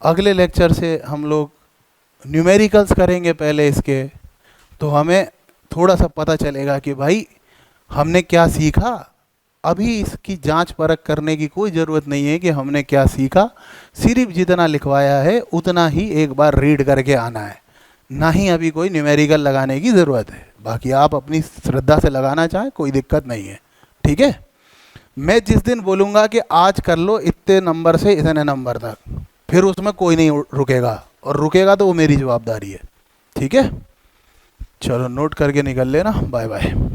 अगले लेक्चर से हम लोग न्यूमेरिकल्स करेंगे पहले इसके, तो हमें थोड़ा सा पता चलेगा कि भाई हमने क्या सीखा। अभी इसकी जांच परख करने की कोई ज़रूरत नहीं है कि हमने क्या सीखा, सिर्फ जितना लिखवाया है उतना ही एक बार रीड करके आना है, ना ही अभी कोई न्यूमेरिकल लगाने की ज़रूरत है। बाकी आप अपनी श्रद्धा से लगाना चाहें कोई दिक्कत नहीं है, ठीक है। मैं जिस दिन बोलूँगा कि आज कर लो इतने नंबर से इतने नंबर तक, फिर उसमें कोई नहीं रुकेगा, और रुकेगा तो वो मेरी जवाबदारी है, ठीक है। चलो नोट करके निकल लेना, बाय बाय।